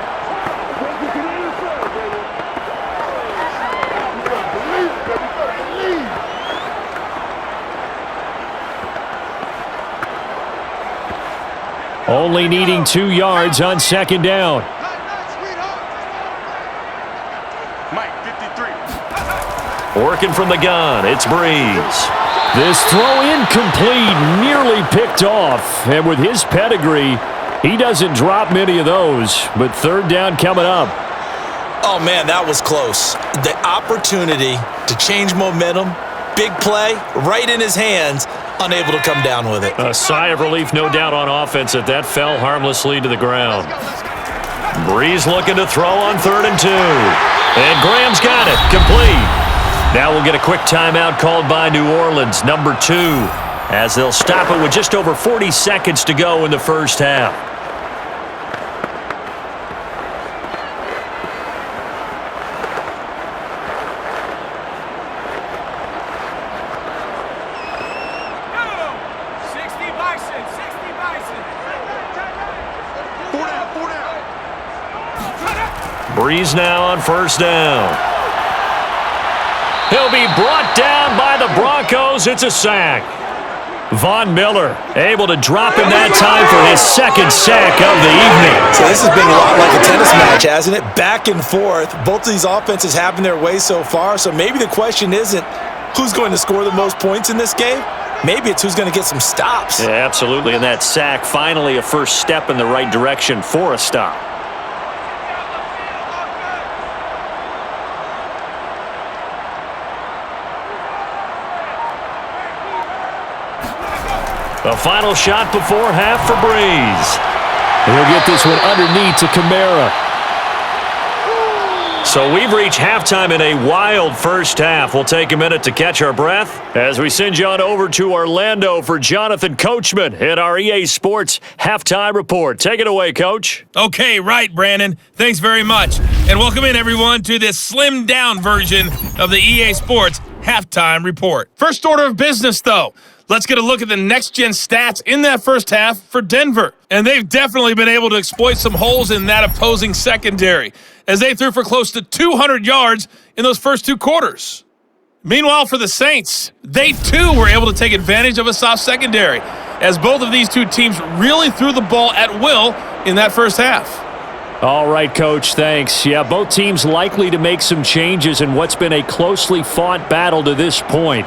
Only needing 2 yards on second down. Working from the gun, it's Breeze. This throw incomplete, nearly picked off. And with his pedigree, he doesn't drop many of those. But third down coming up. Oh, man, that was close. The opportunity to change momentum, big play, right in his hands, unable to come down with it. A sigh of relief, no doubt, on offense that fell harmlessly to the ground. Breeze looking to throw on 3rd and 2. And Graham's got it, complete. Now we'll get a quick timeout called by New Orleans, number 2, as they'll stop it with just over 40 seconds to go in the first half. Breeze now on first down. He'll be brought down by the Broncos. It's a sack. Von Miller able to drop him that time for his second sack of the evening. So this has been a lot like a tennis match, hasn't it? Back and forth. Both of these offenses having their way so far. So maybe the question isn't who's going to score the most points in this game. Maybe it's who's going to get some stops. Yeah, absolutely. And that sack, finally a first step in the right direction for a stop. The final shot before half for Breeze. He'll get this one underneath to Kamara. So we've reached halftime in a wild first half. We'll take a minute to catch our breath as we send you on over to Orlando for Jonathan Coachman in our EA Sports Halftime Report. Take it away, Coach. Okay, right, Brandon. Thanks very much. And welcome in, everyone, to this slimmed-down version of the EA Sports Halftime Report. First order of business, though. Let's get a look at the next-gen stats in that first half for Denver. And they've definitely been able to exploit some holes in that opposing secondary, as they threw for close to 200 yards in those first 2 quarters. Meanwhile, for the Saints, they too were able to take advantage of a soft secondary, as both of these two teams really threw the ball at will in that first half. All right, Coach, thanks. Yeah, both teams likely to make some changes in what's been a closely fought battle to this point.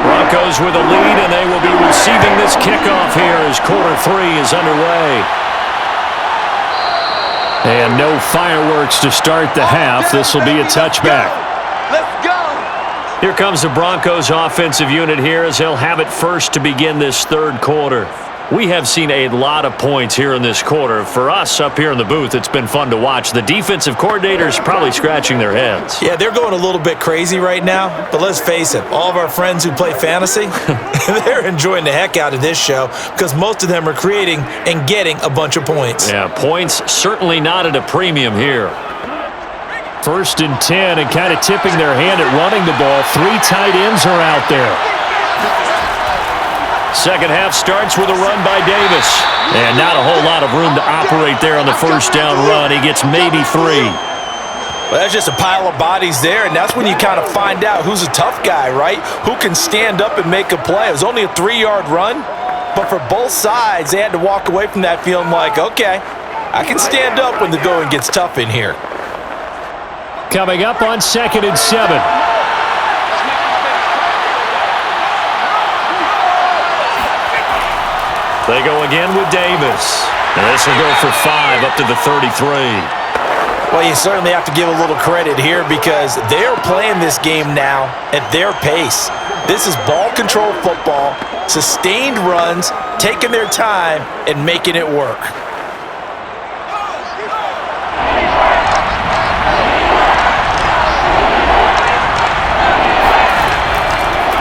Broncos with a lead, and they will be receiving this kickoff here as quarter 3 is underway. And no fireworks to start the half. This will be a touchback. Let's go! Here comes the Broncos offensive unit here as they'll have it first to begin this third quarter. We have seen a lot of points here in this quarter. For us up here in the booth, it's been fun to watch. The defensive coordinators probably scratching their heads. Yeah, they're going a little bit crazy right now, but let's face it, all of our friends who play fantasy, they're enjoying the heck out of this show because most of them are creating and getting a bunch of points. Yeah, points certainly not at a premium here. 1st and 10, and kind of tipping their hand at running the ball. 3 tight ends are out there. Second half starts with a run by Davis. And not a whole lot of room to operate there on the first down run. He gets maybe 3. Well, that's just a pile of bodies there, and that's when you kind of find out who's a tough guy, right? Who can stand up and make a play. It was only a 3-yard run, but for both sides, they had to walk away from that feeling like, okay, I can stand up when the going gets tough in here. Coming up on 2nd and 7. They go again with Davis. And this will go for 5 up to the 33. Well, you certainly have to give a little credit here because they're playing this game now at their pace. This is ball control football, sustained runs, taking their time and making it work.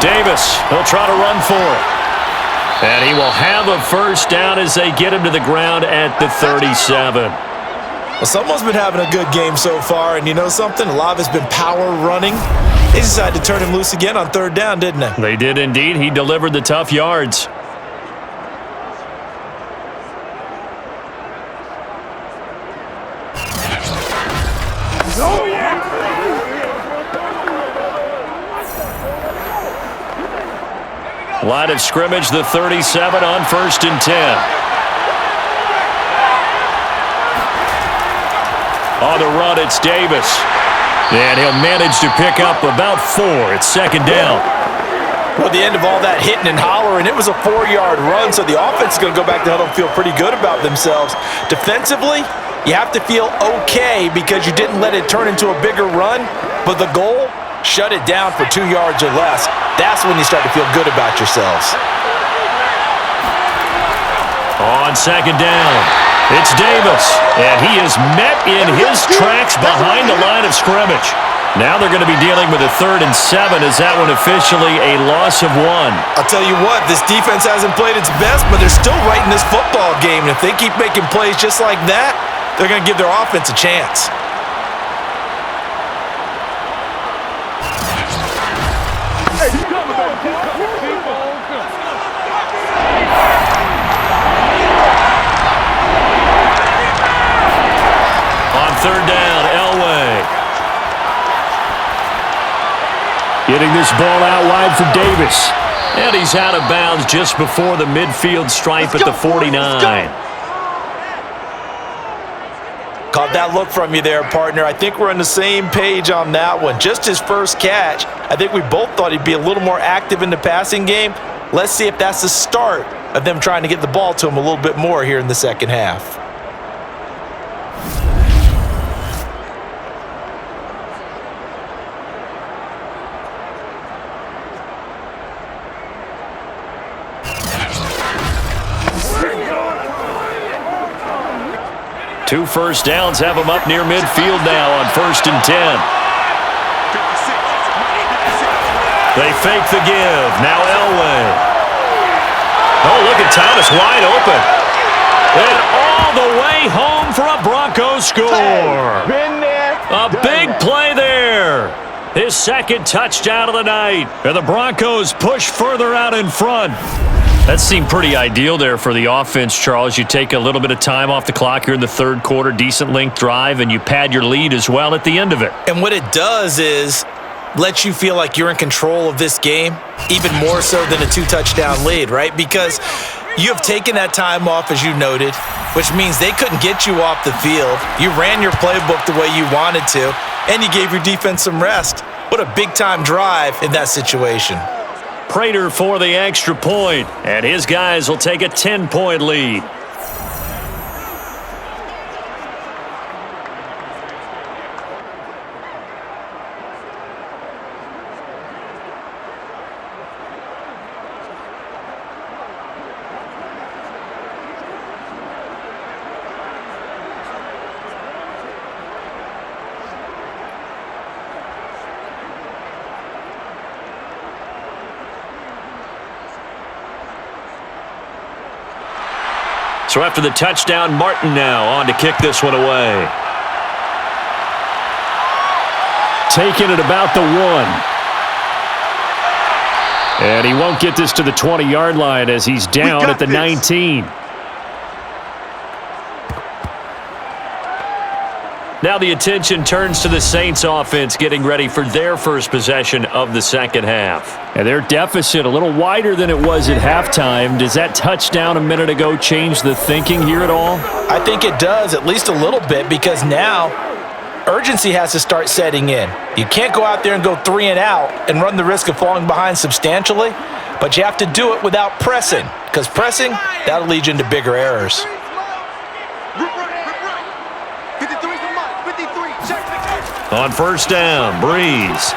Davis, he'll try to run for it. And he will have a first down as they get him to the ground at the 37. Well, someone's been having a good game so far, and you know something? A lot of it's been power running. They decided to turn him loose again on 3rd down, didn't they? They did indeed. He delivered the tough yards. Line of scrimmage, the 37 on 1st and 10. On the run, it's Davis. And he'll manage to pick up about 4. It's 2nd down. Well, at the end of all that hitting and hollering, it was a 4-yard run, so the offense is going to go back to huddle and feel pretty good about themselves. Defensively, you have to feel okay because you didn't let it turn into a bigger run, but the goal, shut it down for 2 yards or less. That's when you start to feel good about yourselves. On 2nd down, it's Davis, and he is met in his tracks behind the line of scrimmage. Now they're going to be dealing with a 3rd and 7. Is that one officially a loss of 1? I'll tell you what, this defense hasn't played its best, but they're still right in this football game. And if they keep making plays just like that, they're going to give their offense a chance. On 3rd down, Elway. Getting this ball out wide for Davis. And he's out of bounds just before the midfield stripe at the 49. Caught that look from you there, partner. I think we're on the same page on that one. Just his first catch. I think we both thought he'd be a little more active in the passing game. Let's see if that's the start of them trying to get the ball to him a little bit more here in the second half. Two first downs have him up near midfield now on 1st and 10. They fake the give. Now Elway. Oh, look at Thomas wide open. And all the way home for a Broncos score. Been there. A big play there. His 2nd touchdown of the night. And the Broncos push further out in front. That seemed pretty ideal there for the offense, Charles. You take a little bit of time off the clock here in the 3rd quarter, decent length drive, and you pad your lead as well at the end of it. And what it does is let you feel like you're in control of this game, even more so than a 2-touchdown lead, right? Because you have taken that time off, as you noted, which means they couldn't get you off the field. You ran your playbook the way you wanted to, and you gave your defense some rest. What a big-time drive in that situation. Prater for the extra point, and his guys will take a 10-point lead. So after the touchdown, Martin now on to kick this one away. taken at about the 1. And he won't get this to the 20-yard line as he's down at the 19. Now the attention turns to the Saints offense getting ready for their first possession of the second half. And their deficit a little wider than it was at halftime. Does that touchdown a minute ago change the thinking here at all? I think it does, at least a little bit, because now urgency has to start setting in. You can't go out there and go 3 and out and run the risk of falling behind substantially, but you have to do it without pressing, because pressing, that'll lead you into bigger errors. On first down, Breeze.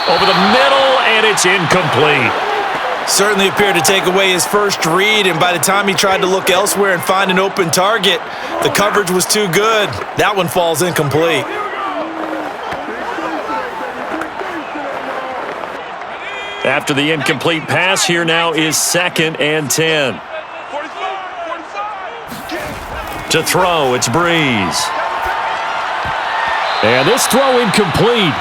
Over the middle, and it's incomplete. Certainly appeared to take away his first read, and by the time he tried to look elsewhere and find an open target, the coverage was too good. That one falls incomplete. After the incomplete pass, here now is 2nd and 10. To throw, it's Breeze. And this throw incomplete.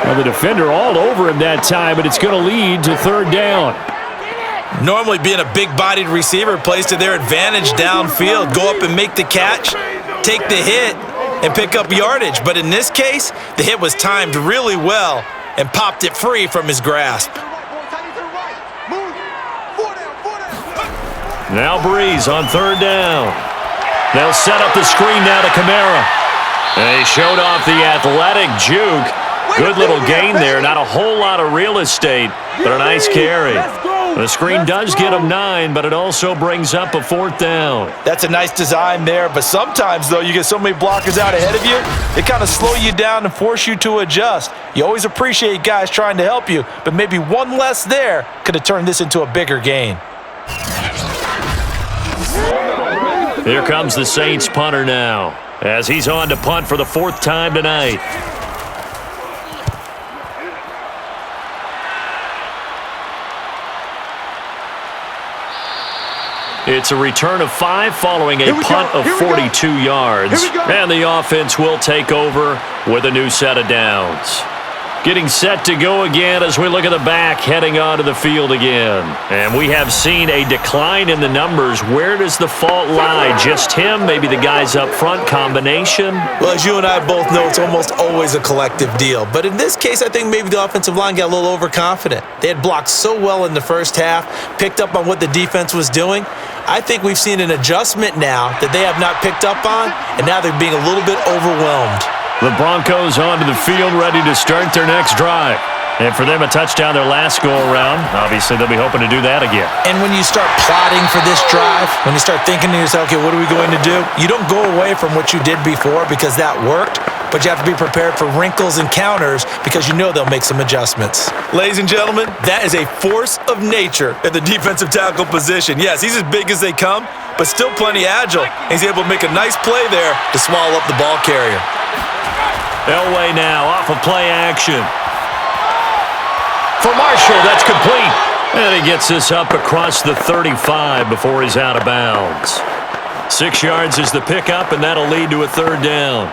Now the defender all over him that time, but it's going to lead to 3rd down. Normally being a big-bodied receiver plays to their advantage downfield. Go up and make the catch, take the hit, and pick up yardage. But in this case, the hit was timed really well and popped it free from his grasp. Now Breeze on 3rd down. They'll set up the screen now to Kamara. They showed off the athletic juke. Good little gain there. Not a whole lot of real estate, but a nice carry. The screen does get him 9, but it also brings up a 4th down. That's a nice design there, but sometimes, though, you get so many blockers out ahead of you, they kind of slow you down and force you to adjust. You always appreciate guys trying to help you, but maybe one less there could have turned this into a bigger gain. Here comes the Saints punter now, as he's on to punt for the 4th time tonight. It's a return of 5 following a punt of 42 yards. And the offense will take over with a new set of downs. Getting set to go again as we look at the back heading onto the field again. And we have seen a decline in the numbers. Where does the fault lie? Just him? Maybe the guys up front combination? Well, as you and I both know, it's almost always a collective deal. But in this case, I think maybe the offensive line got a little overconfident. They had blocked so well in the first half, picked up on what the defense was doing. I think we've seen an adjustment now that they have not picked up on, and now they're being a little bit overwhelmed. The Broncos onto the field, ready to start their next drive. And for them, a touchdown their last go-around. Obviously, they'll be hoping to do that again. And when you start plotting for this drive, when you start thinking to yourself, okay, what are we going to do? You don't go away from what you did before because that worked, but you have to be prepared for wrinkles and counters because you know they'll make some adjustments. Ladies and gentlemen, that is a force of nature at the defensive tackle position. Yes, he's as big as they come, but still plenty agile. He's able to make a nice play there to swallow up the ball carrier. Elway now off of play action. For Marshall, that's complete. And he gets this up across the 35 before he's out of bounds. 6 yards is the pickup, and that'll lead to a 3rd down.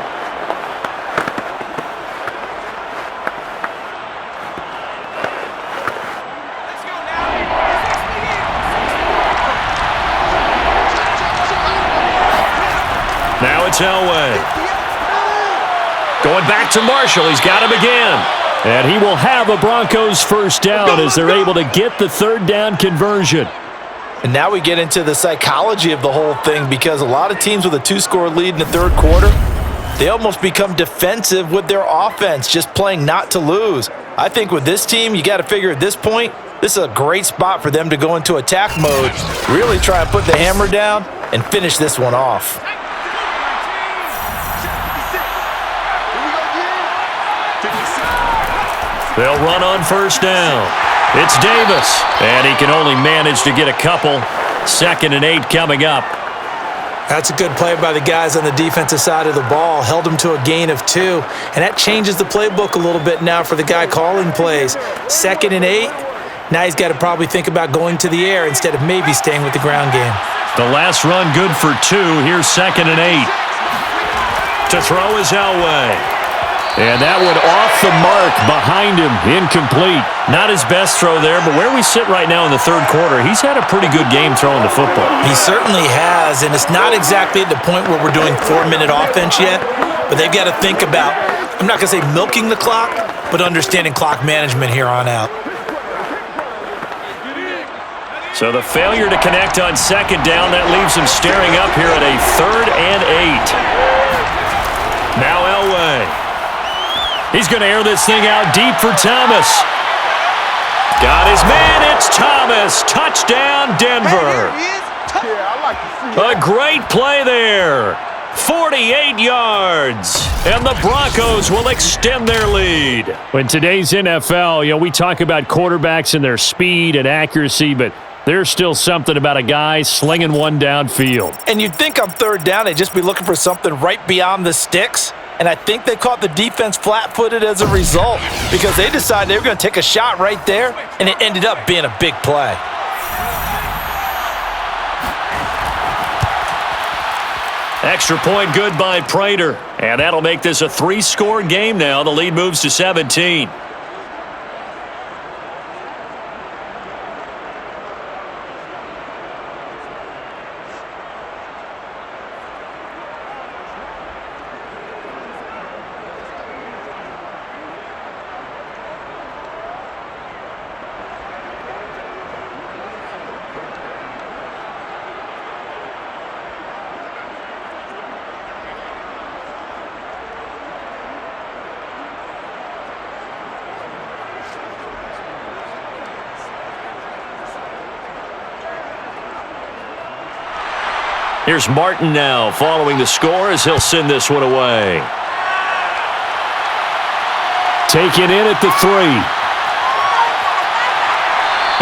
Now it's Elway. Going back to Marshall. He's got him again. And he will have a Broncos 1st down as they're able to get the 3rd down conversion. And now we get into the psychology of the whole thing because a lot of teams with a 2-score lead in the 3rd quarter, they almost become defensive with their offense, just playing not to lose. I think with this team, you got to figure at this point, this is a great spot for them to go into attack mode, really try and put the hammer down and finish this one off. They'll run on 1st down. It's Davis, and he can only manage to get a couple. 2nd and 8 coming up. That's a good play by the guys on the defensive side of the ball. Held them to a gain of 2, and that changes the playbook a little bit now for the guy calling plays. 2nd and 8, now he's got to probably think about going to the air instead of maybe staying with the ground game. The last run good for 2. Here's 2nd and 8. To throw is Elway. And that one off the mark behind him, incomplete. Not his best throw there, but where we sit right now in the third quarter, he's had a pretty good game throwing the football. He certainly has, and it's not exactly at the point where we're doing 4-minute offense yet, but they've got to think about, I'm not going to say milking the clock, but understanding clock management here on out. So the failure to connect on second down, that leaves him staring up here at a 3rd and 8. Now Elway. He's going to air this thing out deep for Thomas. Got his man. It's Thomas. Touchdown, Denver. A great play there. 48 yards. And the Broncos will extend their lead. In today's NFL, we talk about quarterbacks and their speed and accuracy, but there's still something about a guy slinging one downfield. And you'd think on 3rd down, they'd just be looking for something right beyond the sticks. And I think they caught the defense flat-footed as a result because they decided they were going to take a shot right there, and it ended up being a big play. Extra point good by Prater. And that'll make this a 3-score game now. The lead moves to 17. Here's Martin now following the score as he'll send this one away. Taken in at the 3.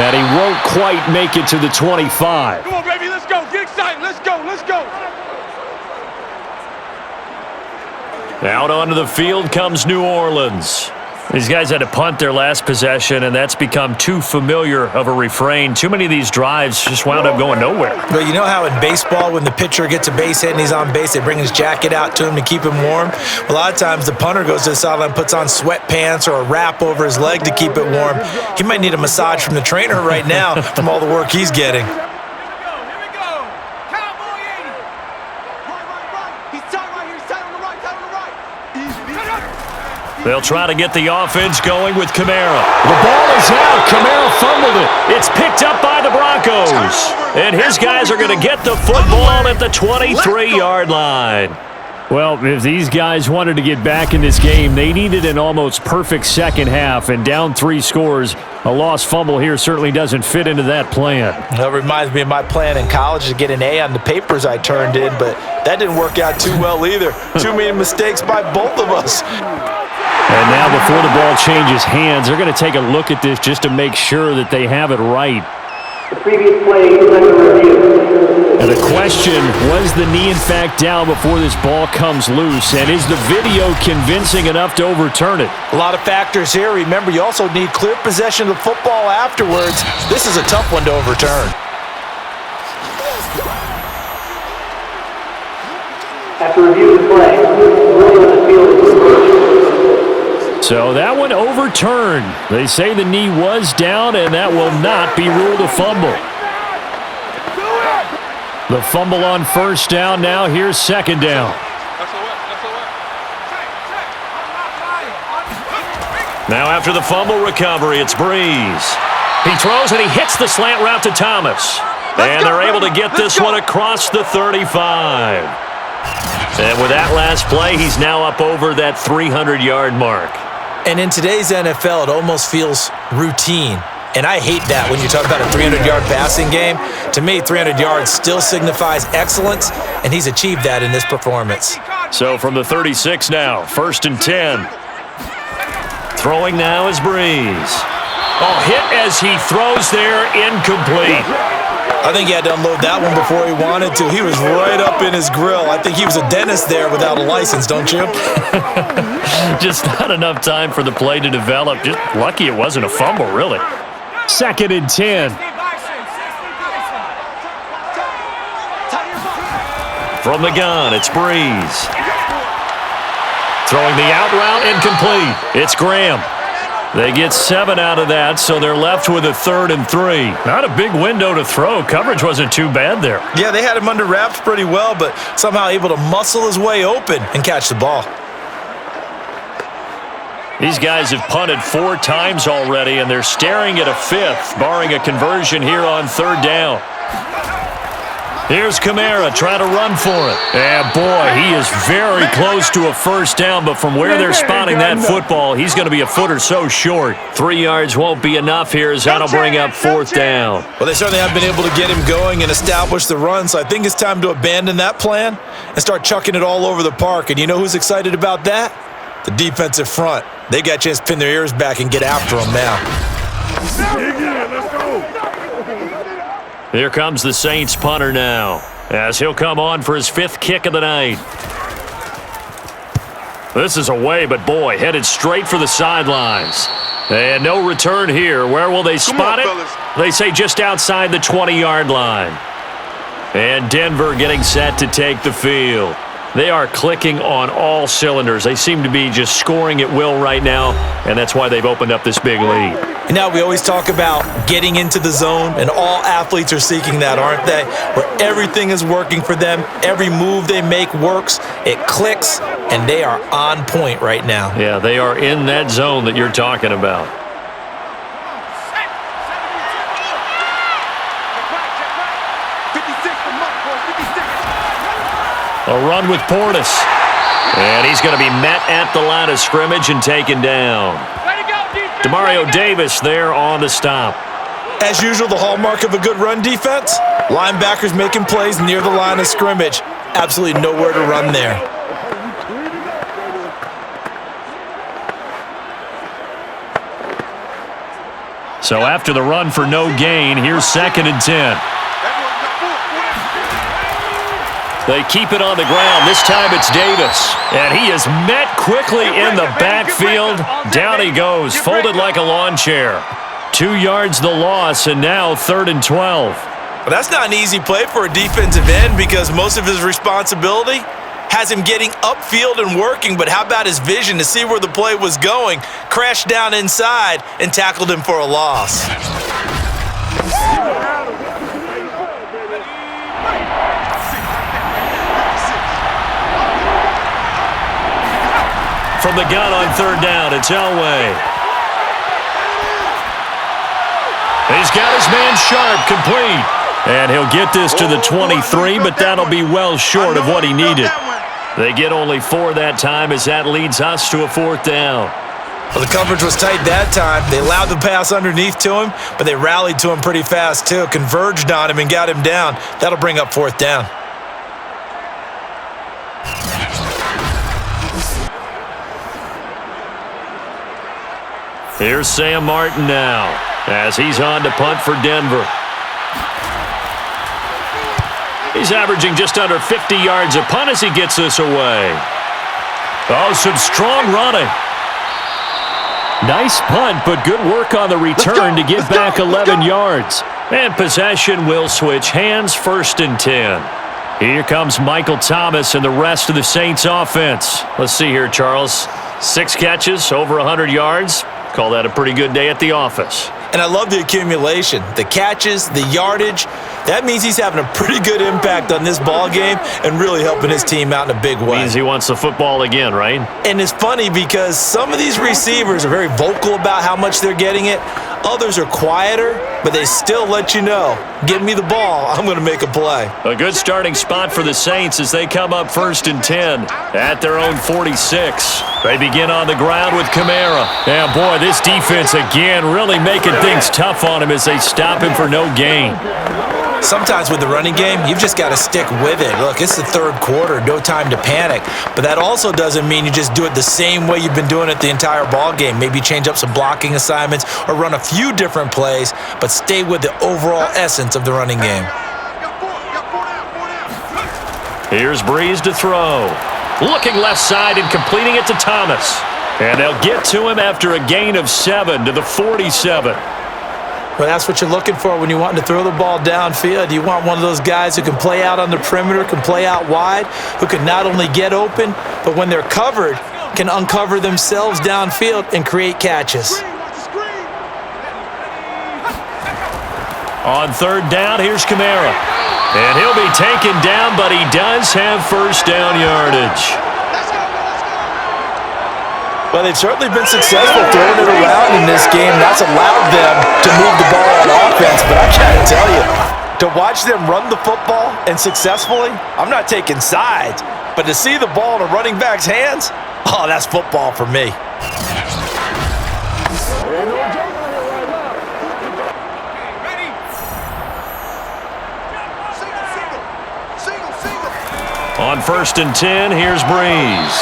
And he won't quite make it to the 25. Come on, baby, let's go. Get excited. Let's go. Let's go. Out onto the field comes New Orleans. These guys had to punt their last possession, and that's become too familiar of a refrain. Too many of these drives just wound up going nowhere. But you know how in baseball, when the pitcher gets a base hit and he's on base, they bring his jacket out to him to keep him warm? A lot of times the punter goes to the sideline, puts on sweatpants or a wrap over his leg to keep it warm. He might need a massage from the trainer right now from all the work he's getting. They'll try to get the offense going with Kamara. The ball is out. Kamara fumbled it. It's picked up by the Broncos. And his guys are going to get the football at the 23-yard line. Well, if these guys wanted to get back in this game, they needed an almost perfect second half. And down 3 scores, a lost fumble here certainly doesn't fit into that plan. That reminds me of my plan in college to get an A on the papers I turned in, but that didn't work out too well either. Too many mistakes by both of us. And now before the ball changes hands, they're going to take a look at this just to make sure that they have it right. The previous play is under review. And the question, was the knee in fact down before this ball comes loose? And is the video convincing enough to overturn it? A lot of factors here. Remember, you also need clear possession of the football afterwards. This is a tough one to overturn. After review of the play, ruling on the field is reversed. So that one overturned. They say the knee was down, and that will not be ruled a fumble. The fumble on first down. Now here's second down. Now after the fumble recovery, it's Breeze. He throws and he hits the slant route to Thomas. And they're able to get this one across the 35. And with that last play, he's now up over that 300-yard mark. And in today's NFL, it almost feels routine. And I hate that when you talk about a 300-yard passing game. To me, 300 yards still signifies excellence, and he's achieved that in this performance. So from the 36 now, 1st and 10. Throwing now is Breeze. Oh, hit as he throws there, incomplete. I think he had to unload that one before he wanted to. He was right up in his grill. I think he was a dentist there without a license, don't you? Just not enough time for the play to develop. Just lucky it wasn't a fumble, really. 2nd and 10. From the gun, it's Breeze. Throwing the out route, incomplete. It's Graham. They get 7 out of that, so they're left with a 3rd and 3. Not a big window to throw. Coverage wasn't too bad there. Yeah, they had him under wraps pretty well, but somehow able to muscle his way open and catch the ball. These guys have punted 4 times already, and they're staring at a 5th, barring a conversion here on 3rd down. Here's Kamara trying to run for it. And, boy, he is very close to a 1st down, but from where they're spotting that football, he's going to be a foot or so short. 3 yards won't be enough here as that'll bring up 4th down. Well, they certainly have been able to get him going and establish the run, so I think it's time to abandon that plan and start chucking it all over the park. And you know who's excited about that? The defensive front. They got a chance to pin their ears back and get after him now. Let's go. Here comes the Saints punter now, as he'll come on for his 5th kick of the night. This is away, but boy, headed straight for the sidelines. And no return here. Where will they spot it? They say just outside the 20-yard line. And Denver getting set to take the field. They are clicking on all cylinders. They seem to be just scoring at will right now, and that's why they've opened up this big lead. And now we always talk about getting into the zone, and all athletes are seeking that, aren't they? Where everything is working for them. Every move they make works. It clicks, and they are on point right now. Yeah, they are in that zone that you're talking about. A run with Portis. And he's going to be met at the line of scrimmage and taken down. Demario Davis there on the stop. As usual, the hallmark of a good run defense, linebackers making plays near the line of scrimmage. Absolutely nowhere to run there. So after the run for no gain, here's 2nd and 10. They keep it on the ground. This time it's Davis. And he is met quickly in the backfield. Down he goes, folded like a lawn chair. 2 yards the loss, and now 3rd and 12. But that's not an easy play for a defensive end because most of his responsibility has him getting upfield and working. But how about his vision to see where the play was going? Crashed down inside and tackled him for a loss. From the gun on 3rd down, it's Elway. He's got his man Sharp complete. And he'll get this to the 23, but that'll be well short of what he needed. They get only 4 that time as that leads us to a 4th down. Well, the coverage was tight that time. They allowed the pass underneath to him, but they rallied to him pretty fast too. Converged on him and got him down. That'll bring up 4th down. Here's Sam Martin now as he's on to punt for Denver. He's averaging just under 50 yards a punt as he gets this away. Oh, some strong running. Nice punt, but good work on the return to get back 11 yards. And possession will switch hands, 1st and 10. Here comes Michael Thomas and the rest of the Saints offense. Let's see here, Charles. 6 catches, over 100 yards. Call that a pretty good day at the office. And I love the accumulation, the catches, the yardage. That means he's having a pretty good impact on this ball game and really helping his team out in a big way. Means he wants the football again, right? And it's funny because some of these receivers are very vocal about how much they're getting it. Others are quieter, but they still let you know, give me the ball, I'm going to make a play. A good starting spot for the Saints as they come up 1st and 10 at their own 46. They begin on the ground with Kamara. And boy, this defense again really making things tough on him as they stop him for no gain. Sometimes with the running game, you've just got to stick with it. Look, it's the 3rd quarter, no time to panic. But that also doesn't mean you just do it the same way you've been doing it the entire ball game. Maybe change up some blocking assignments or run a few different plays, but stay with the overall essence of the running game. Here's Breeze to throw. Looking left side and completing it to Thomas. And they'll get to him after a gain of 7 to the 47. Well, that's what you're looking for when you're wanting to throw the ball downfield. You want one of those guys who can play out on the perimeter, can play out wide, who can not only get open, but when they're covered, can uncover themselves downfield and create catches. On third down, here's Kamara. And he'll be taken down, but he does have first down yardage. Well, they've certainly been successful throwing it around in this game. That's allowed them to move the ball on offense. But I gotta tell you, to watch them run the football and successfully, I'm not taking sides. But to see the ball in a running back's hands, oh, that's football for me. On 1st and 10, here's Breeze.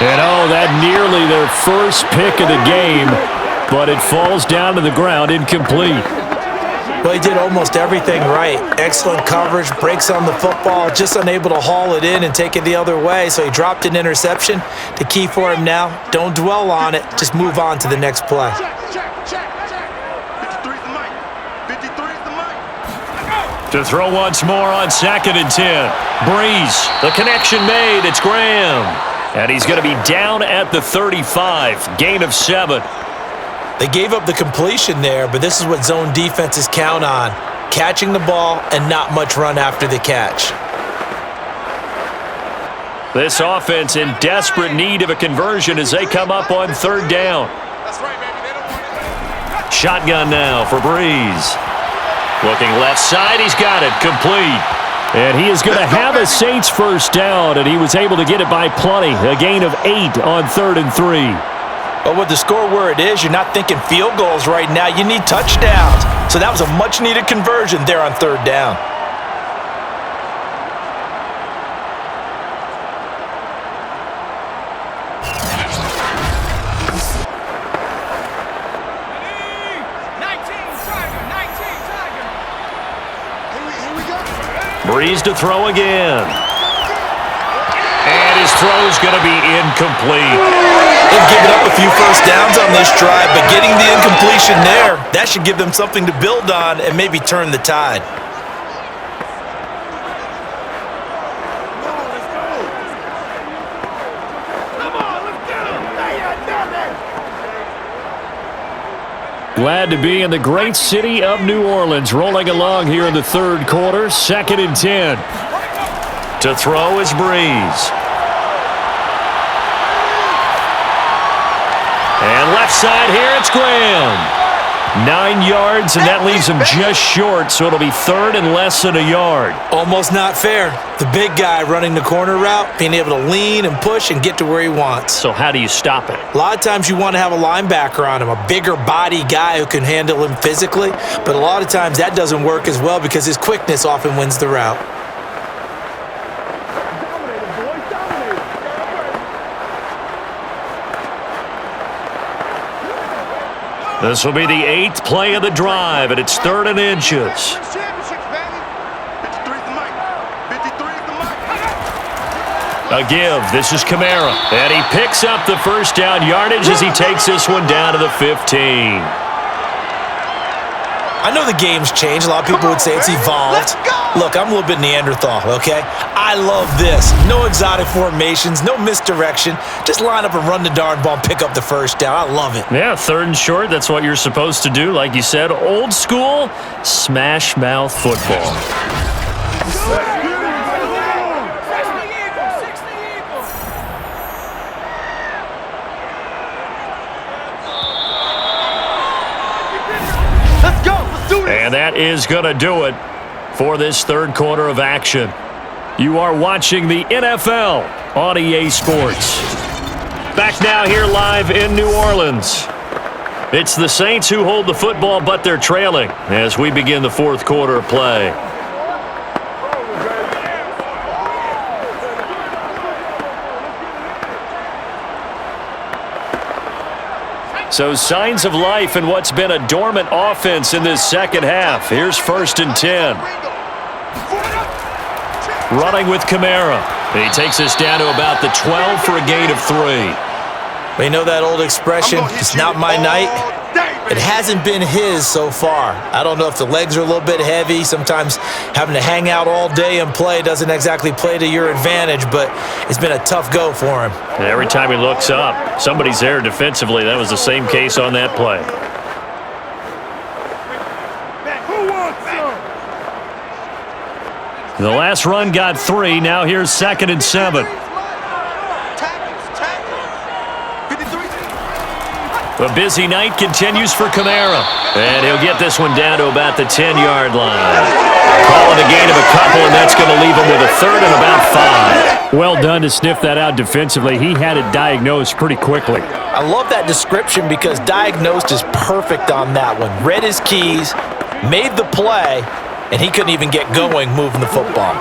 And oh, that nearly their first pick of the game, but it falls down to the ground incomplete. Well, he did almost everything right. Excellent coverage, breaks on the football, just unable to haul it in and take it the other way, so he dropped an interception. The key for him now, don't dwell on it, just move on to the next play. To throw once more on 2nd and 10. Breeze, the connection made, it's Graham. And he's going to be down at the 35, gain of 7. They gave up the completion there, but this is what zone defenses count on. Catching the ball and not much run after the catch. This offense in desperate need of a conversion as they come up on 3rd down. Shotgun now for Breeze. Looking left side, he's got it, complete. And he is going to have a Saints first down, and he was able to get it by plenty. A gain of 8 on 3rd and 3. But with the score where it is, you're not thinking field goals right now. You need touchdowns. So that was a much-needed conversion there on 3rd down. Breeze to throw again. And his throw's going to be incomplete. They've given up a few first downs on this drive, but getting the incompletion there, that should give them something to build on and maybe turn the tide. Glad to be in the great city of New Orleans, rolling along here in the 3rd quarter, 2nd and 10. To throw is Breeze. And left side here, it's Graham. 9 yards, and that leaves him just short, so it'll be 3rd and less than a yard. Almost not fair. The big guy running the corner route, being able to lean and push and get to where he wants. So how do you stop it? A lot of times you want to have a linebacker on him, a bigger body guy who can handle him physically, but a lot of times that doesn't work as well because his quickness often wins the route. This will be the 8th play of the drive, and it's 3rd and inches. A give. This is Kamara. And he picks up the first down yardage as he takes this one down to the 15. I know the game's changed. A lot of people would say it's evolved. Look, I'm a little bit Neanderthal, okay? I love this. No exotic formations, no misdirection. Just line up and run the darn ball and pick up the first down. I love it. Yeah, 3rd and short. That's what you're supposed to do. Like you said, old school, smash mouth football. Let's go. Let's do this. And that is going to do it for this 3rd quarter of action. You are watching the NFL on EA Sports. Back now here live in New Orleans. It's the Saints who hold the football, but they're trailing as we begin the 4th quarter of play. So signs of life in what's been a dormant offense in this 2nd half. Here's 1st and 10. Running with Kamara. He takes us down to about the 12 for a gain of 3. But you know that old expression, it's not my night? It hasn't been his so far. I don't know if the legs are a little bit heavy. Sometimes having to hang out all day and play doesn't exactly play to your advantage, but it's been a tough go for him. And every time he looks up, somebody's there defensively. That was the same case on that play. Who wants some? The last run got 3. Now here's 2nd and 7. A busy night continues for Kamara. And he'll get this one down to about the 10-yard line. Calling a gain of a couple, and that's going to leave him with a 3rd and about 5. Well done to sniff that out defensively. He had it diagnosed pretty quickly. I love that description because diagnosed is perfect on that one. Read his keys, made the play, and he couldn't even get going moving the football.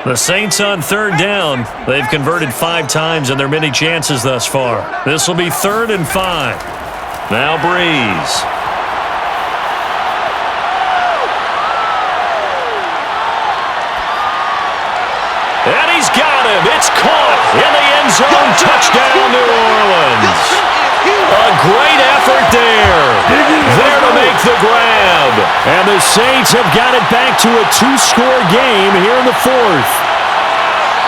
The Saints on 3rd down. They've converted 5 times in their many chances thus far. This will be 3rd and 5. Now Breeze. And he's got him. It's caught in the end zone. Touchdown, New Orleans. A great effort there. There to make the grab. And the Saints have got it back to a 2-score game here in the 4th.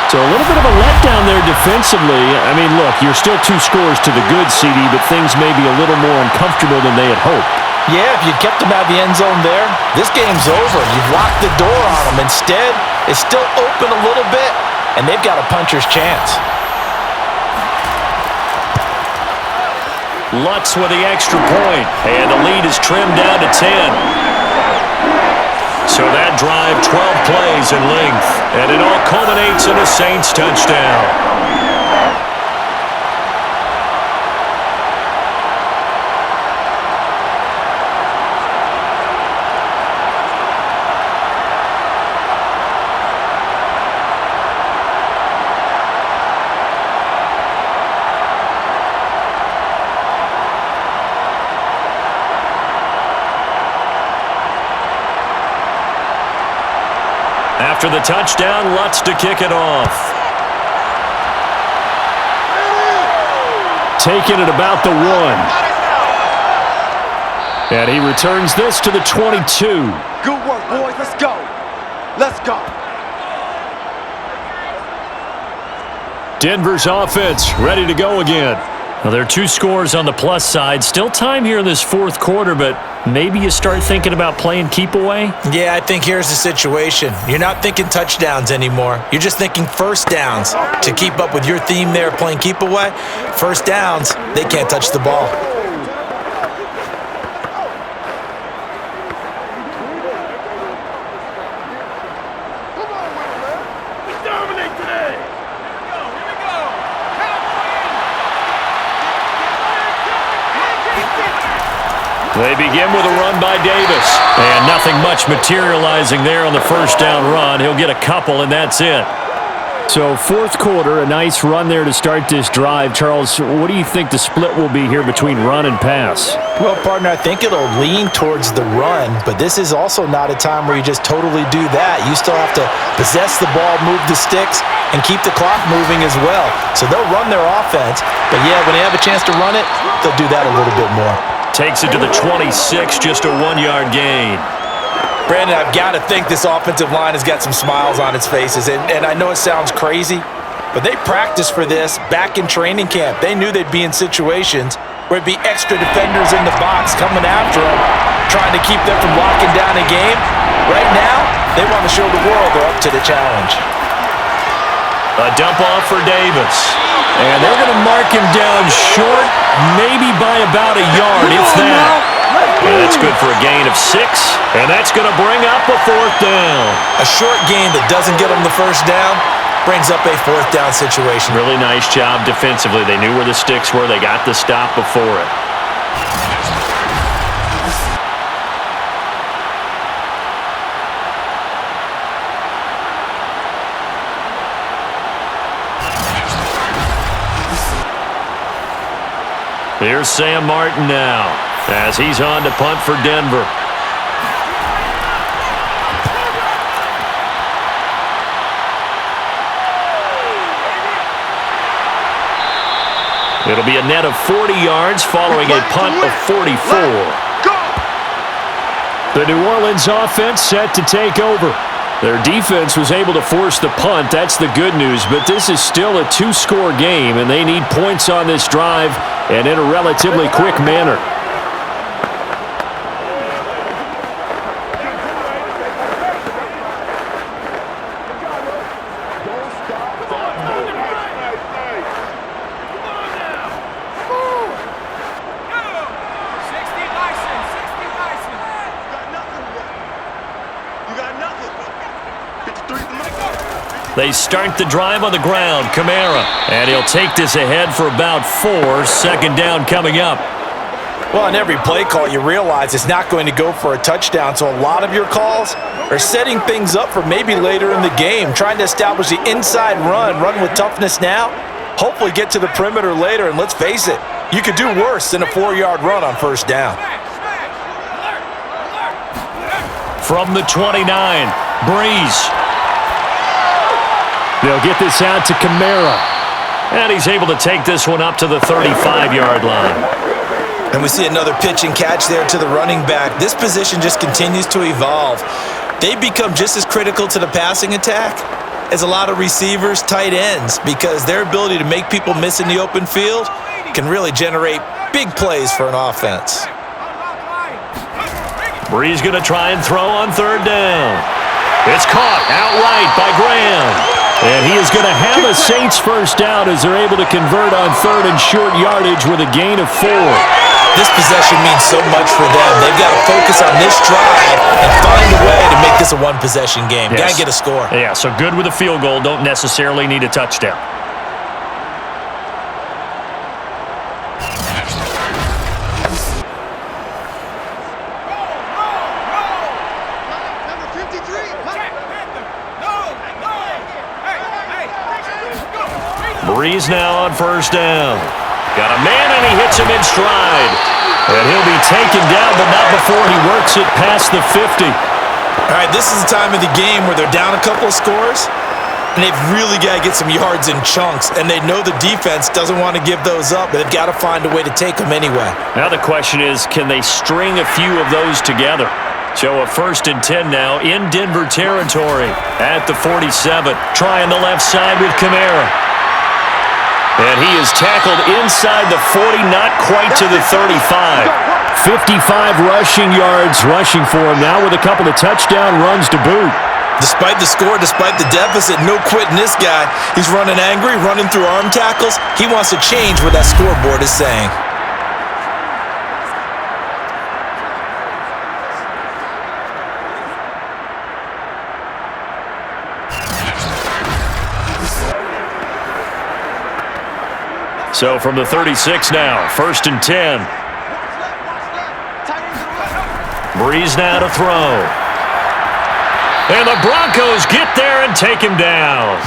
So a little bit of a letdown there defensively. I mean, look, you're still 2 scores to the good, CD, but things may be a little more uncomfortable than they had hoped. Yeah, if you'd kept them out of the end zone there, this game's over. You've locked the door on them. Instead, it's still open a little bit, and they've got a puncher's chance. Lutz with the extra point, and the lead is trimmed down to 10. So that drive, 12 plays in length, and it all culminates in a Saints touchdown. After the touchdown, Lutz to kick it off. Taking it about the 1. And he returns this to the 22. Good work, boys. Let's go. Let's go. Denver's offense ready to go again. Well, there are 2 scores on the plus side. Still time here in this 4th quarter, but maybe you start thinking about playing keep away? Yeah, I think here's the situation. You're not thinking touchdowns anymore. You're just thinking first downs. To keep up with your theme there playing keep away, first downs, they can't touch the ball. They begin with a run by Davis. And nothing much materializing there on the first down run. He'll get a couple, and that's it. So 4th quarter, a nice run there to start this drive. Charles, what do you think the split will be here between run and pass? Well, partner, I think it'll lean towards the run, but this is also not a time where you just totally do that. You still have to possess the ball, move the sticks, and keep the clock moving as well. So they'll run their offense, but yeah, when they have a chance to run it, they'll do that a little bit more. Takes it to the 26, just a 1-yard gain. Brandon, I've got to think this offensive line has got some smiles on its faces, and I know it sounds crazy, but they practiced for this back in training camp. They knew they'd be in situations where it'd be extra defenders in the box coming after them, trying to keep them from locking down a game. Right now, they want to show the world they're up to the challenge. A dump off for Davis. And they're going to mark him down short, maybe by about a yard, if that. And that's good for a gain of 6, and that's going to bring up a 4th down. A short gain that doesn't get them the first down brings up a 4th down situation. Really nice job defensively. They knew where the sticks were. They got the stop before it. Here's Sam Martin now as he's on to punt for Denver. It'll be a net of 40 yards following a punt of 44. The New Orleans offense set to take over. Their defense was able to force the punt. That's the good news, but this is still a two-score game, and they need points on this drive and in a relatively quick manner. They start the drive on the ground. Kamara. And he'll take this ahead for about 4. Second down coming up. Well, on every play call, you realize it's not going to go for a touchdown, so a lot of your calls are setting things up for maybe later in the game, trying to establish the inside run with toughness now, hopefully get to the perimeter later, and let's face it, you could do worse than a 4-yard run on first down. From the 29, Breeze. They'll get this out to Kamara. And he's able to take this one up to the 35-yard line. And we see another pitch and catch there to the running back. This position just continues to evolve. They become just as critical to the passing attack as a lot of receivers, tight ends, because their ability to make people miss in the open field can really generate big plays for an offense. Breeze going to try and throw on third down. It's caught outright by Graham. And he is going to have a Saints first down as they're able to convert on third and short yardage with a gain of 4. This possession means so much for them. They've got to focus on this drive and find a way to make this a one-possession game. Yes. Got to get a score. Yeah, so good with a field goal. Don't necessarily need a touchdown. Breeze now on first down. Got a man, and he hits him in stride. And he'll be taken down, but not before he works it past the 50. All right, this is the time of the game where they're down a couple of scores, and they've really got to get some yards in chunks, and they know the defense doesn't want to give those up, but they've got to find a way to take them anyway. Now the question is, can they string a few of those together? So a 1st and 10 now in Denver territory at the 47. Trying the left side with Kamara. And he is tackled inside the 40, not quite to the 35. 55 rushing yards rushing for him now with a couple of touchdown runs to boot. Despite the score, despite the deficit, no quitting this guy. He's running angry, running through arm tackles. He wants to change what that scoreboard is saying. So from the 36 now, 1st and 10. Breeze now to throw. And the Broncos get there and take him down.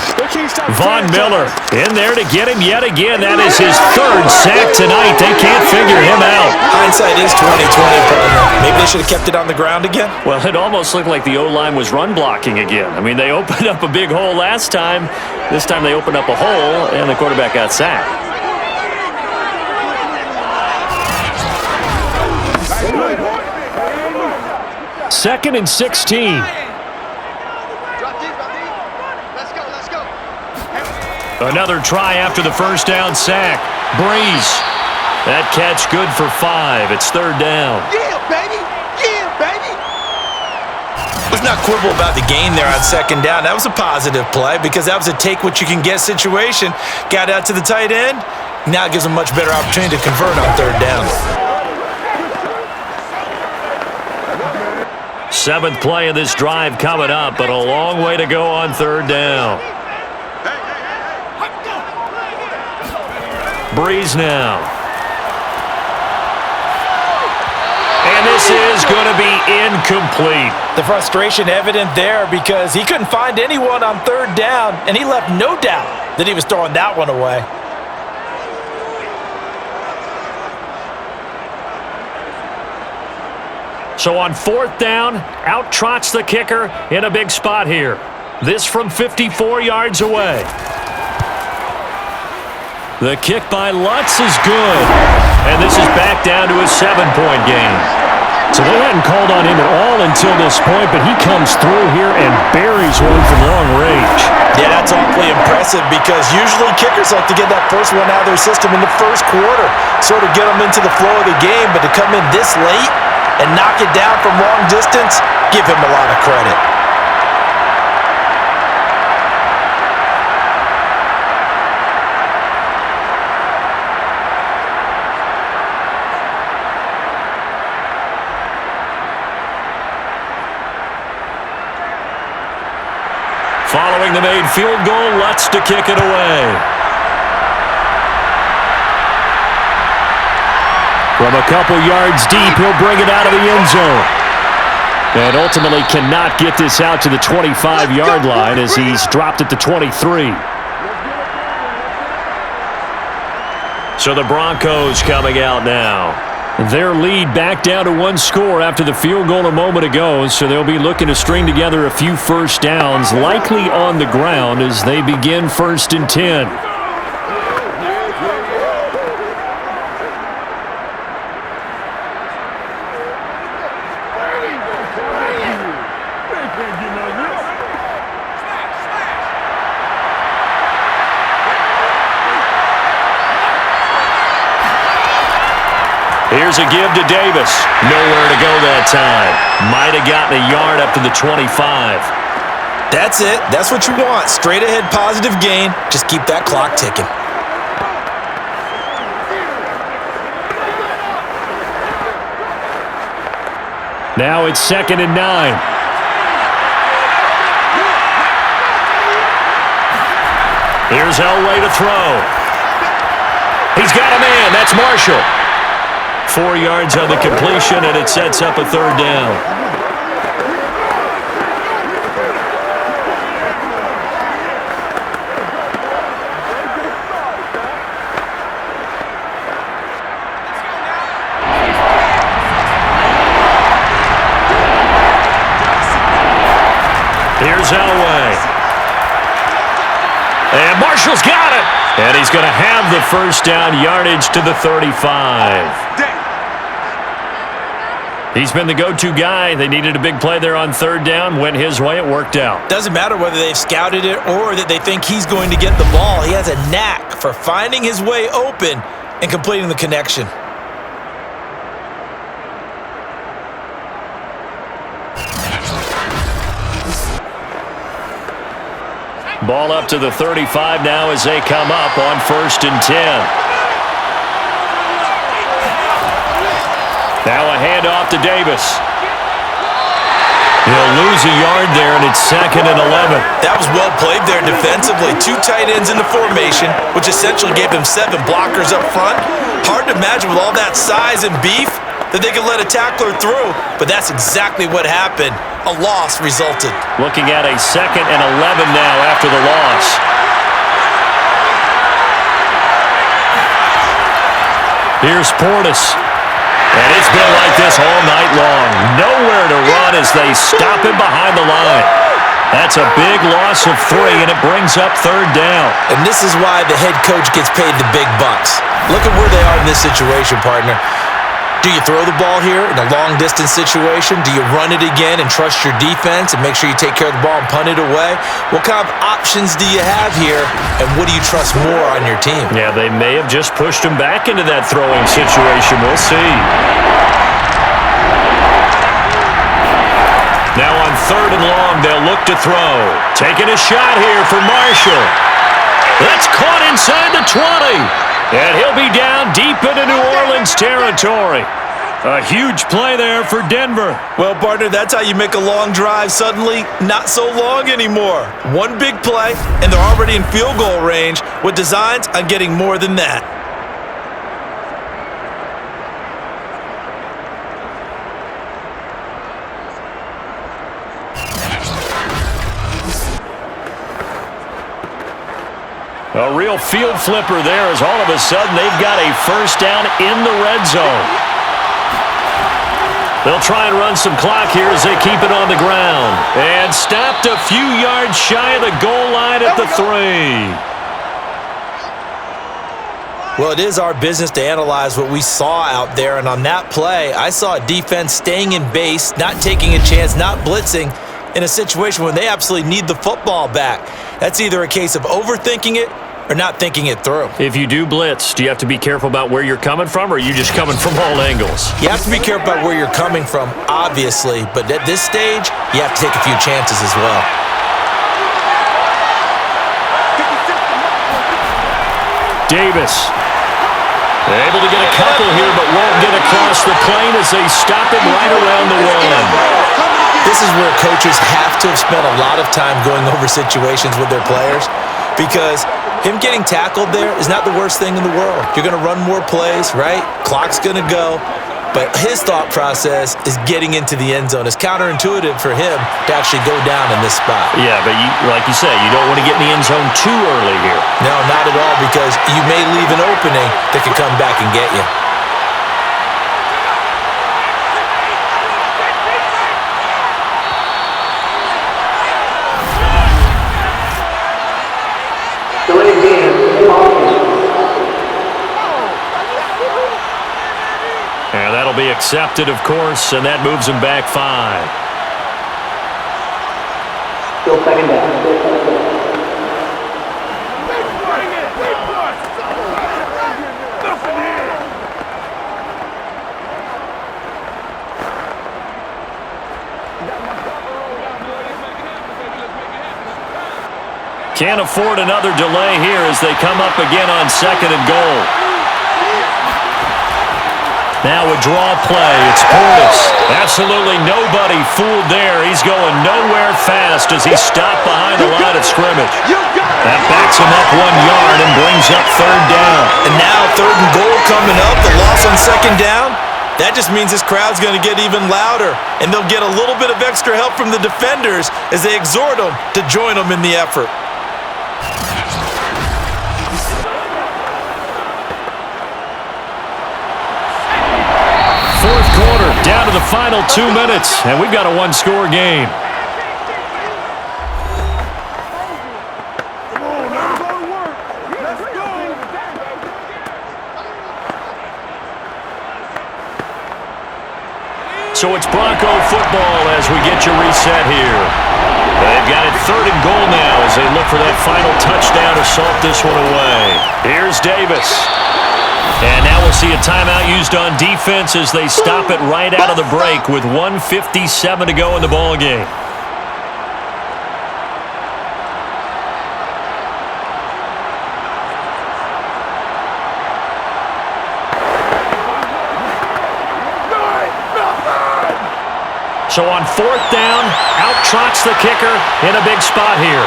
Von Miller in there to get him yet again. That is his 3rd sack tonight. They can't figure him out. Hindsight is 20/20, partner. Maybe they should have kept it on the ground again. Well, it almost looked like the O-line was run blocking again. I mean, they opened up a big hole last time. This time they opened up a hole, and the quarterback got sacked. 2nd and 16. Another try after the first down sack. Breeze. That catch good for 5. It's 3rd down. Yeah, baby! Yeah, baby! Let's not quibble about the gain there on 2nd down. That was a positive play because that was a take-what-you-can-get situation. Got out to the tight end. Now it gives them a much better opportunity to convert on 3rd down. 7th play of this drive coming up, but a long way to go on 3rd down. Breeze now. And this is going to be incomplete. The frustration evident there because he couldn't find anyone on 3rd down, and he left no doubt that he was throwing that one away. So on 4th down, out trots the kicker in a big spot here. This from 54 yards away. The kick by Lutz is good. And this is back down to a 7-point game. So they hadn't called on him at all until this point, but he comes through here and buries one from long range. Yeah, that's awfully impressive because usually kickers like to get that first one out of their system in the first quarter, sort of get them into the flow of the game, but to come in this late and knock it down from long distance, give him a lot of credit. Following the made field goal, Lutz to kick it away. From a couple yards deep, he'll bring it out of the end zone. And ultimately cannot get this out to the 25-yard line as he's dropped at the 23. So the Broncos coming out now. Their lead back down to 1 score after the field goal a moment ago, so they'll be looking to string together a few first downs, likely on the ground as they begin 1st and 10. Here's a give to Davis. Nowhere to go that time. Might have gotten a yard up to the 25. That's it. That's what you want. Straight ahead positive gain. Just keep that clock ticking. Now it's 2nd and 9. Here's Elway to throw. He's got a man. That's Marshall. 4 yards on the completion, and it sets up a 3rd down. Here's Elway. And Marshall's got it. And he's going to have the first down yardage to the 35. He's been the go-to guy. They needed a big play there on 3rd down. Went his way. It worked out. Doesn't matter whether they've scouted it or that they think he's going to get the ball. He has a knack for finding his way open and completing the connection. Ball up to the 35 now as they come up on 1st and 10. Now a handoff to Davis. He'll lose a yard there, and it's 2nd and 11. That was well played there defensively. 2 tight ends in the formation, which essentially gave him 7 blockers up front. Hard to imagine with all that size and beef that they could let a tackler through, but that's exactly what happened. A loss resulted. Looking at a 2nd and 11 now after the loss. Here's Portis. And it's been like this all night long. Nowhere to run as they stop him behind the line. That's a big loss of 3, and it brings up 3rd down. And this is why the head coach gets paid the big bucks. Look at where they are in this situation, partner. Do you throw the ball here in a long-distance situation? Do you run it again and trust your defense and make sure you take care of the ball and punt it away? What kind of options do you have here, and what do you trust more on your team? Yeah, they may have just pushed him back into that throwing situation. We'll see. Now on 3rd and long, they'll look to throw. Taking a shot here for Marshall. That's caught inside the 20. And he'll be down deep into New Orleans territory. A huge play there for Denver. Well, partner, that's how you make a long drive suddenly not so long anymore. One big play, and they're already in field goal range with designs on getting more than that. A real field flipper there as all of a sudden they've got a first down in the red zone. They'll try and run some clock here as they keep it on the ground. And stopped a few yards shy of the goal line at the 3. Well, it is our business to analyze what we saw out there, and on that play, I saw a defense staying in base, not taking a chance, not blitzing in a situation where they absolutely need the football back. That's either a case of overthinking it or not thinking it through. If you do blitz, do you have to be careful about where you're coming from, or are you just coming from all angles? You have to be careful about where you're coming from, obviously, but at this stage, you have to take a few chances as well. Davis. They're able to get a couple here, but won't get across the plane as they stop him right around the one. This is where coaches have to have spent a lot of time going over situations with their players, because him getting tackled there is not the worst thing in the world. You're going to run more plays, right? Clock's going to go. But his thought process is getting into the end zone. It's counterintuitive for him to actually go down in this spot. Yeah, but like you say, you don't want to get in the end zone too early here. No, not at all, because you may leave an opening that could come back and get you. Delayed game, Broncos. And that'll be accepted, of course, and that moves him back 5. Still second down. Can't afford another delay here as they come up again on 2nd and goal. Now a draw play. It's Portis. Absolutely nobody fooled there. He's going nowhere fast as he's stopped behind the line of scrimmage. That backs him up 1 yard and brings up 3rd down. And now 3rd and goal coming up. The loss on 2nd down. That just means this crowd's going to get even louder, and they'll get a little bit of extra help from the defenders as they exhort them to join them in the effort. Fourth quarter, down to the final 2 minutes, and we've got a 1-score game. Come on, now. Go to work. Let's go. So it's Bronco football as we get you reset here. They've got it 3rd and goal now as they look for that final touchdown to salt this one away. Here's Davis. And now we'll see a timeout used on defense as they stop it right out of the break with 1:57 to go in the ballgame. So on 4th down, out trots the kicker in a big spot here.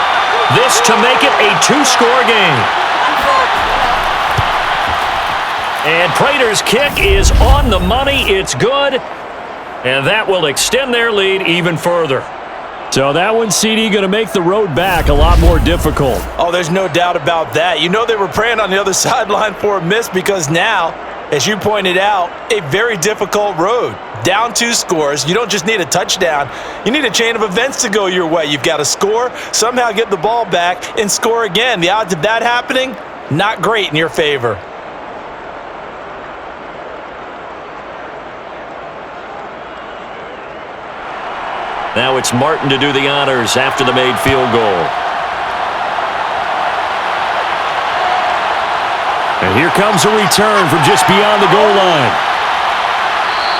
This to make it a 2-score game. And Prater's kick is on the money. It's good. And that will extend their lead even further. So that one, CD, going to make the road back a lot more difficult. Oh, there's no doubt about that. You know they were praying on the other sideline for a miss because now, as you pointed out, a very difficult road. Down 2 scores. You don't just need a touchdown. You need a chain of events to go your way. You've got to score, somehow get the ball back, and score again. The odds of that happening, not great in your favor. Now it's Martin to do the honors after the made field goal. And here comes a return from just beyond the goal line.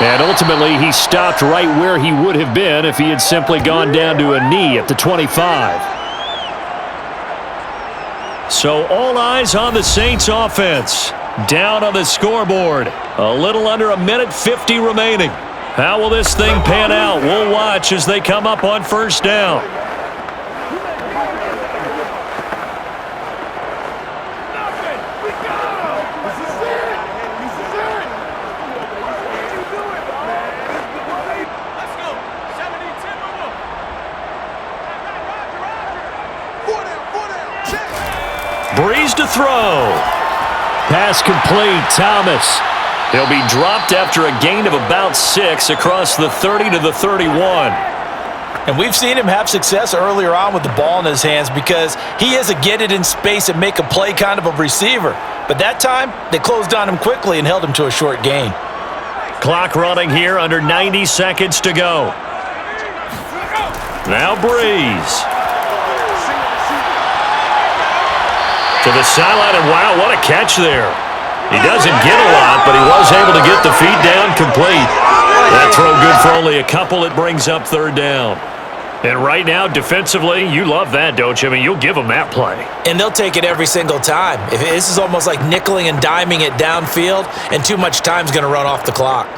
And ultimately, he stopped right where he would have been if he had simply gone down to a knee at the 25. So all eyes on the Saints offense. Down on the scoreboard. A little under 1:50 remaining. How will this thing pan out? We'll watch as they come up on 1st down. Breeze to throw. Pass complete, Thomas. He'll be dropped after a gain of about 6 across the 30 to the 31. And we've seen him have success earlier on with the ball in his hands because he is a get it in space and make a play kind of a receiver. But that time, they closed on him quickly and held him to a short gain. Clock running here, under 90 seconds to go. Now Breeze. To the sideline, and wow, what a catch there. He doesn't get a lot, but he was able to get the feet down complete. That throw good for only a couple. It brings up third down. And right now, defensively, you love that, don't you? I mean, you'll give them that play. And they'll take it every single time. This is almost like nickeling and diming it downfield, and too much time's going to run off the clock.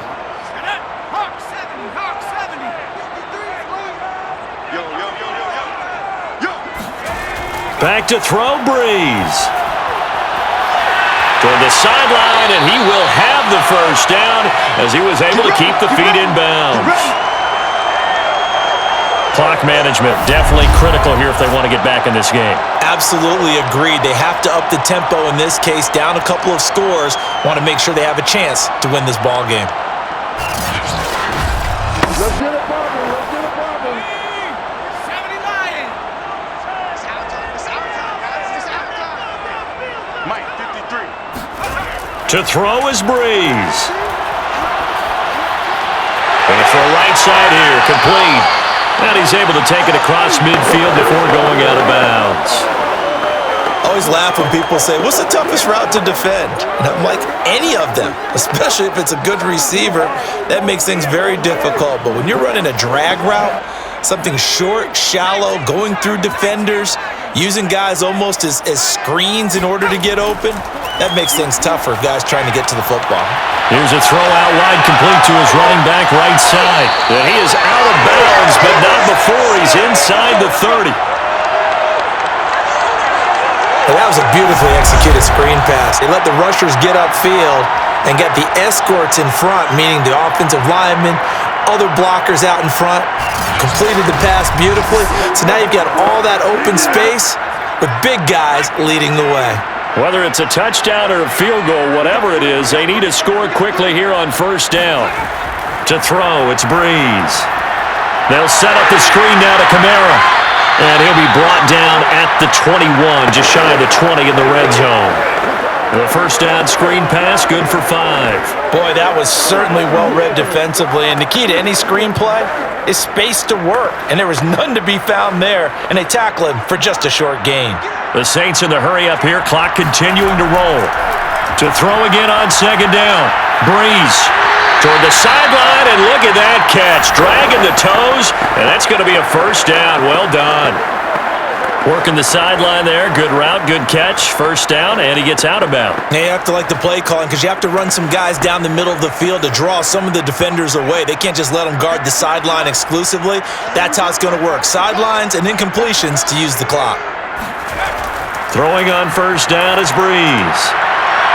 Back to throw, Breeze. Toward the sideline, and he will have the first down as he was able to keep the feet in bounds. Clock management definitely critical here if they want to get back in this game. Absolutely agreed. They have to up the tempo in this case, down a couple of scores. Want to make sure they have a chance to win this ball game. Let's get it poppin'. Let's get it poppin'. 70 Lions. It's out time. It's out time, guys. It's out time. Mike, 53. To throw is Breeze. And for a right side here, complete. And he's able to take it across midfield before going out of bounds. Always laugh when people say, what's the toughest route to defend? And I'm like, any of them, especially if it's a good receiver. That makes things very difficult. But when you're running a drag route, something short, shallow, going through defenders, using guys almost as screens in order to get open, that makes things tougher for guys trying to get to the football. Here's a throw out wide, complete to his running back right side. And he is out of bounds, but not before he's inside the 30. And that was a beautifully executed screen pass. They let the rushers get upfield and get the escorts in front, meaning the offensive linemen, other blockers out in front, completed the pass beautifully. So now you've got all that open space with big guys leading the way. Whether it's a touchdown or a field goal, whatever it is, they need to score quickly here on first down. To throw, it's Breeze. They'll set up the screen now to Kamara. And he'll be brought down at the 21, just shy of the 20 in the red zone. The first down screen pass, good for 5. Boy, that was certainly well-read defensively. And the key to any screenplay is space to work. And there was none to be found there. And they tackle him for just a short gain. The Saints in the hurry up here, clock continuing to roll. To throw again on second down. Breeze toward the sideline, and look at that catch. Dragging the toes, and that's going to be a first down. Well done. Working the sideline there. Good route, good catch. First down, and he gets out of bounds. Now you have to like the play calling because you have to run some guys down the middle of the field to draw some of the defenders away. They can't just let them guard the sideline exclusively. That's how it's going to work. Sidelines and incompletions to use the clock. Throwing on first down is Breeze.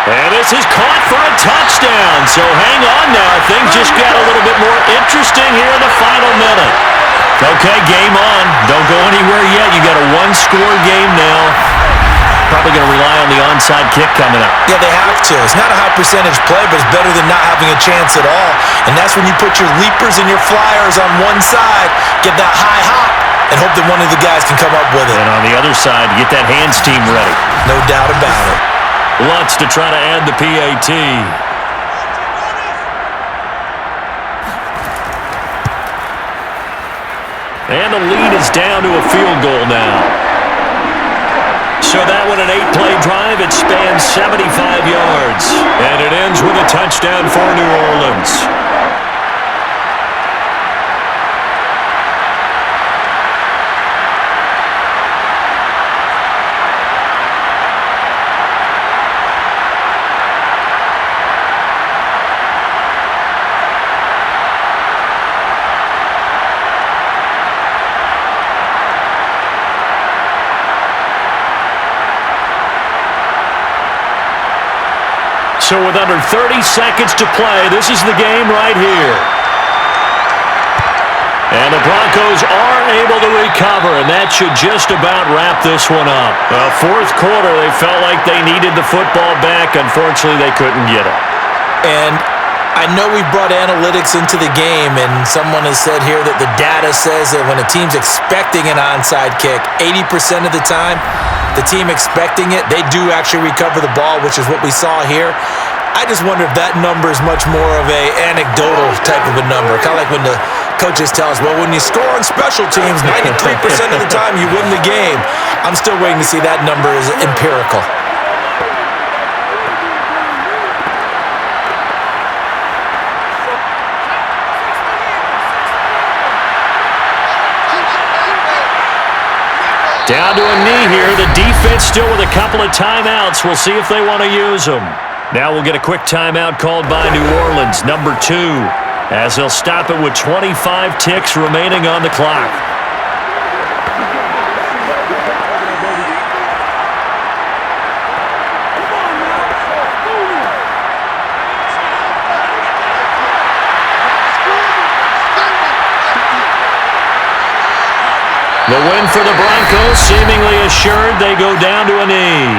And this is caught for a touchdown. So hang on now. Things just got a little bit more interesting here in the final minute. Okay, game on. Don't go anywhere yet. You got a one-score game now. Probably going to rely on the onside kick coming up. Yeah, they have to. It's not a high percentage play, but it's better than not having a chance at all. And that's when you put your leapers and your flyers on one side, get that high hop, and hope that one of the guys can come up with it. And on the other side, get that hands team ready. No doubt about it. Lutz to try to add the PAT. And the lead is down to a field goal now. So that one, an 8-play drive. It spans 75 yards. And it ends with a touchdown for New Orleans. So with under 30 seconds to play, this is the game right here. And the Broncos are able to recover, and that should just about wrap this one up. Fourth quarter, they felt like they needed the football back. Unfortunately, they couldn't get it. And I know we've brought analytics into the game, and someone has said here that the data says that when a team's expecting an onside kick, 80% of the time, the team expecting it, they do actually recover the ball, which is what we saw here. I just wonder if that number is much more of a anecdotal type of a number. Kind of like when the coaches tell us, well, when you score on special teams, 93% of the time you win the game. I'm still waiting to see that number is empirical. Down to a knee here. The defense still with a couple of timeouts. We'll see if they want to use them. Now we'll get a quick timeout called by New Orleans, number 2, as they'll stop it with 25 ticks remaining on the clock. The win for the Broncos, seemingly assured. They go down to a knee.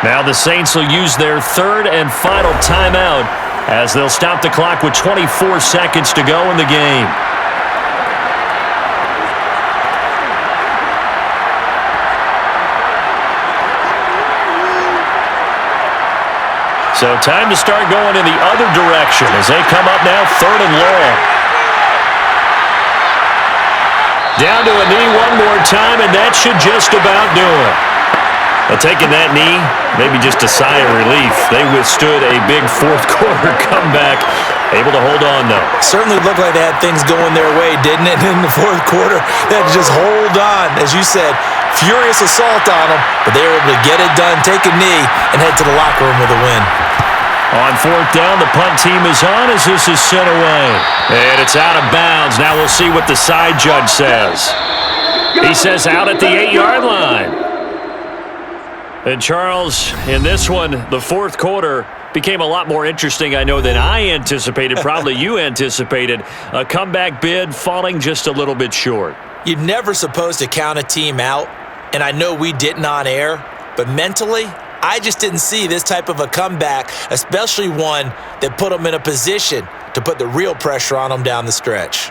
Now the Saints will use their third and final timeout as they'll stop the clock with 24 seconds to go in the game. So time to start going in the other direction as they come up now 3rd and long. Down to a knee one more time, and that should just about do it. Well, taking that knee, maybe just a sigh of relief. They withstood a big fourth quarter comeback, able to hold on, though. Certainly looked like they had things going their way, didn't it? In the fourth quarter, they had to just hold on. As you said, furious assault on them, but they were able to get it done, take a knee, and head to the locker room with a win. On 4th down, the punt team is on as this is sent away. And it's out of bounds. Now we'll see what the side judge says. He says out at the 8-yard line. And Charles, in this one, the fourth quarter became a lot more interesting, I know, than I anticipated. Probably you anticipated. A comeback bid falling just a little bit short. You're never supposed to count a team out, and I know we didn't on air, but mentally, I just didn't see this type of a comeback, especially one that put them in a position to put the real pressure on them down the stretch.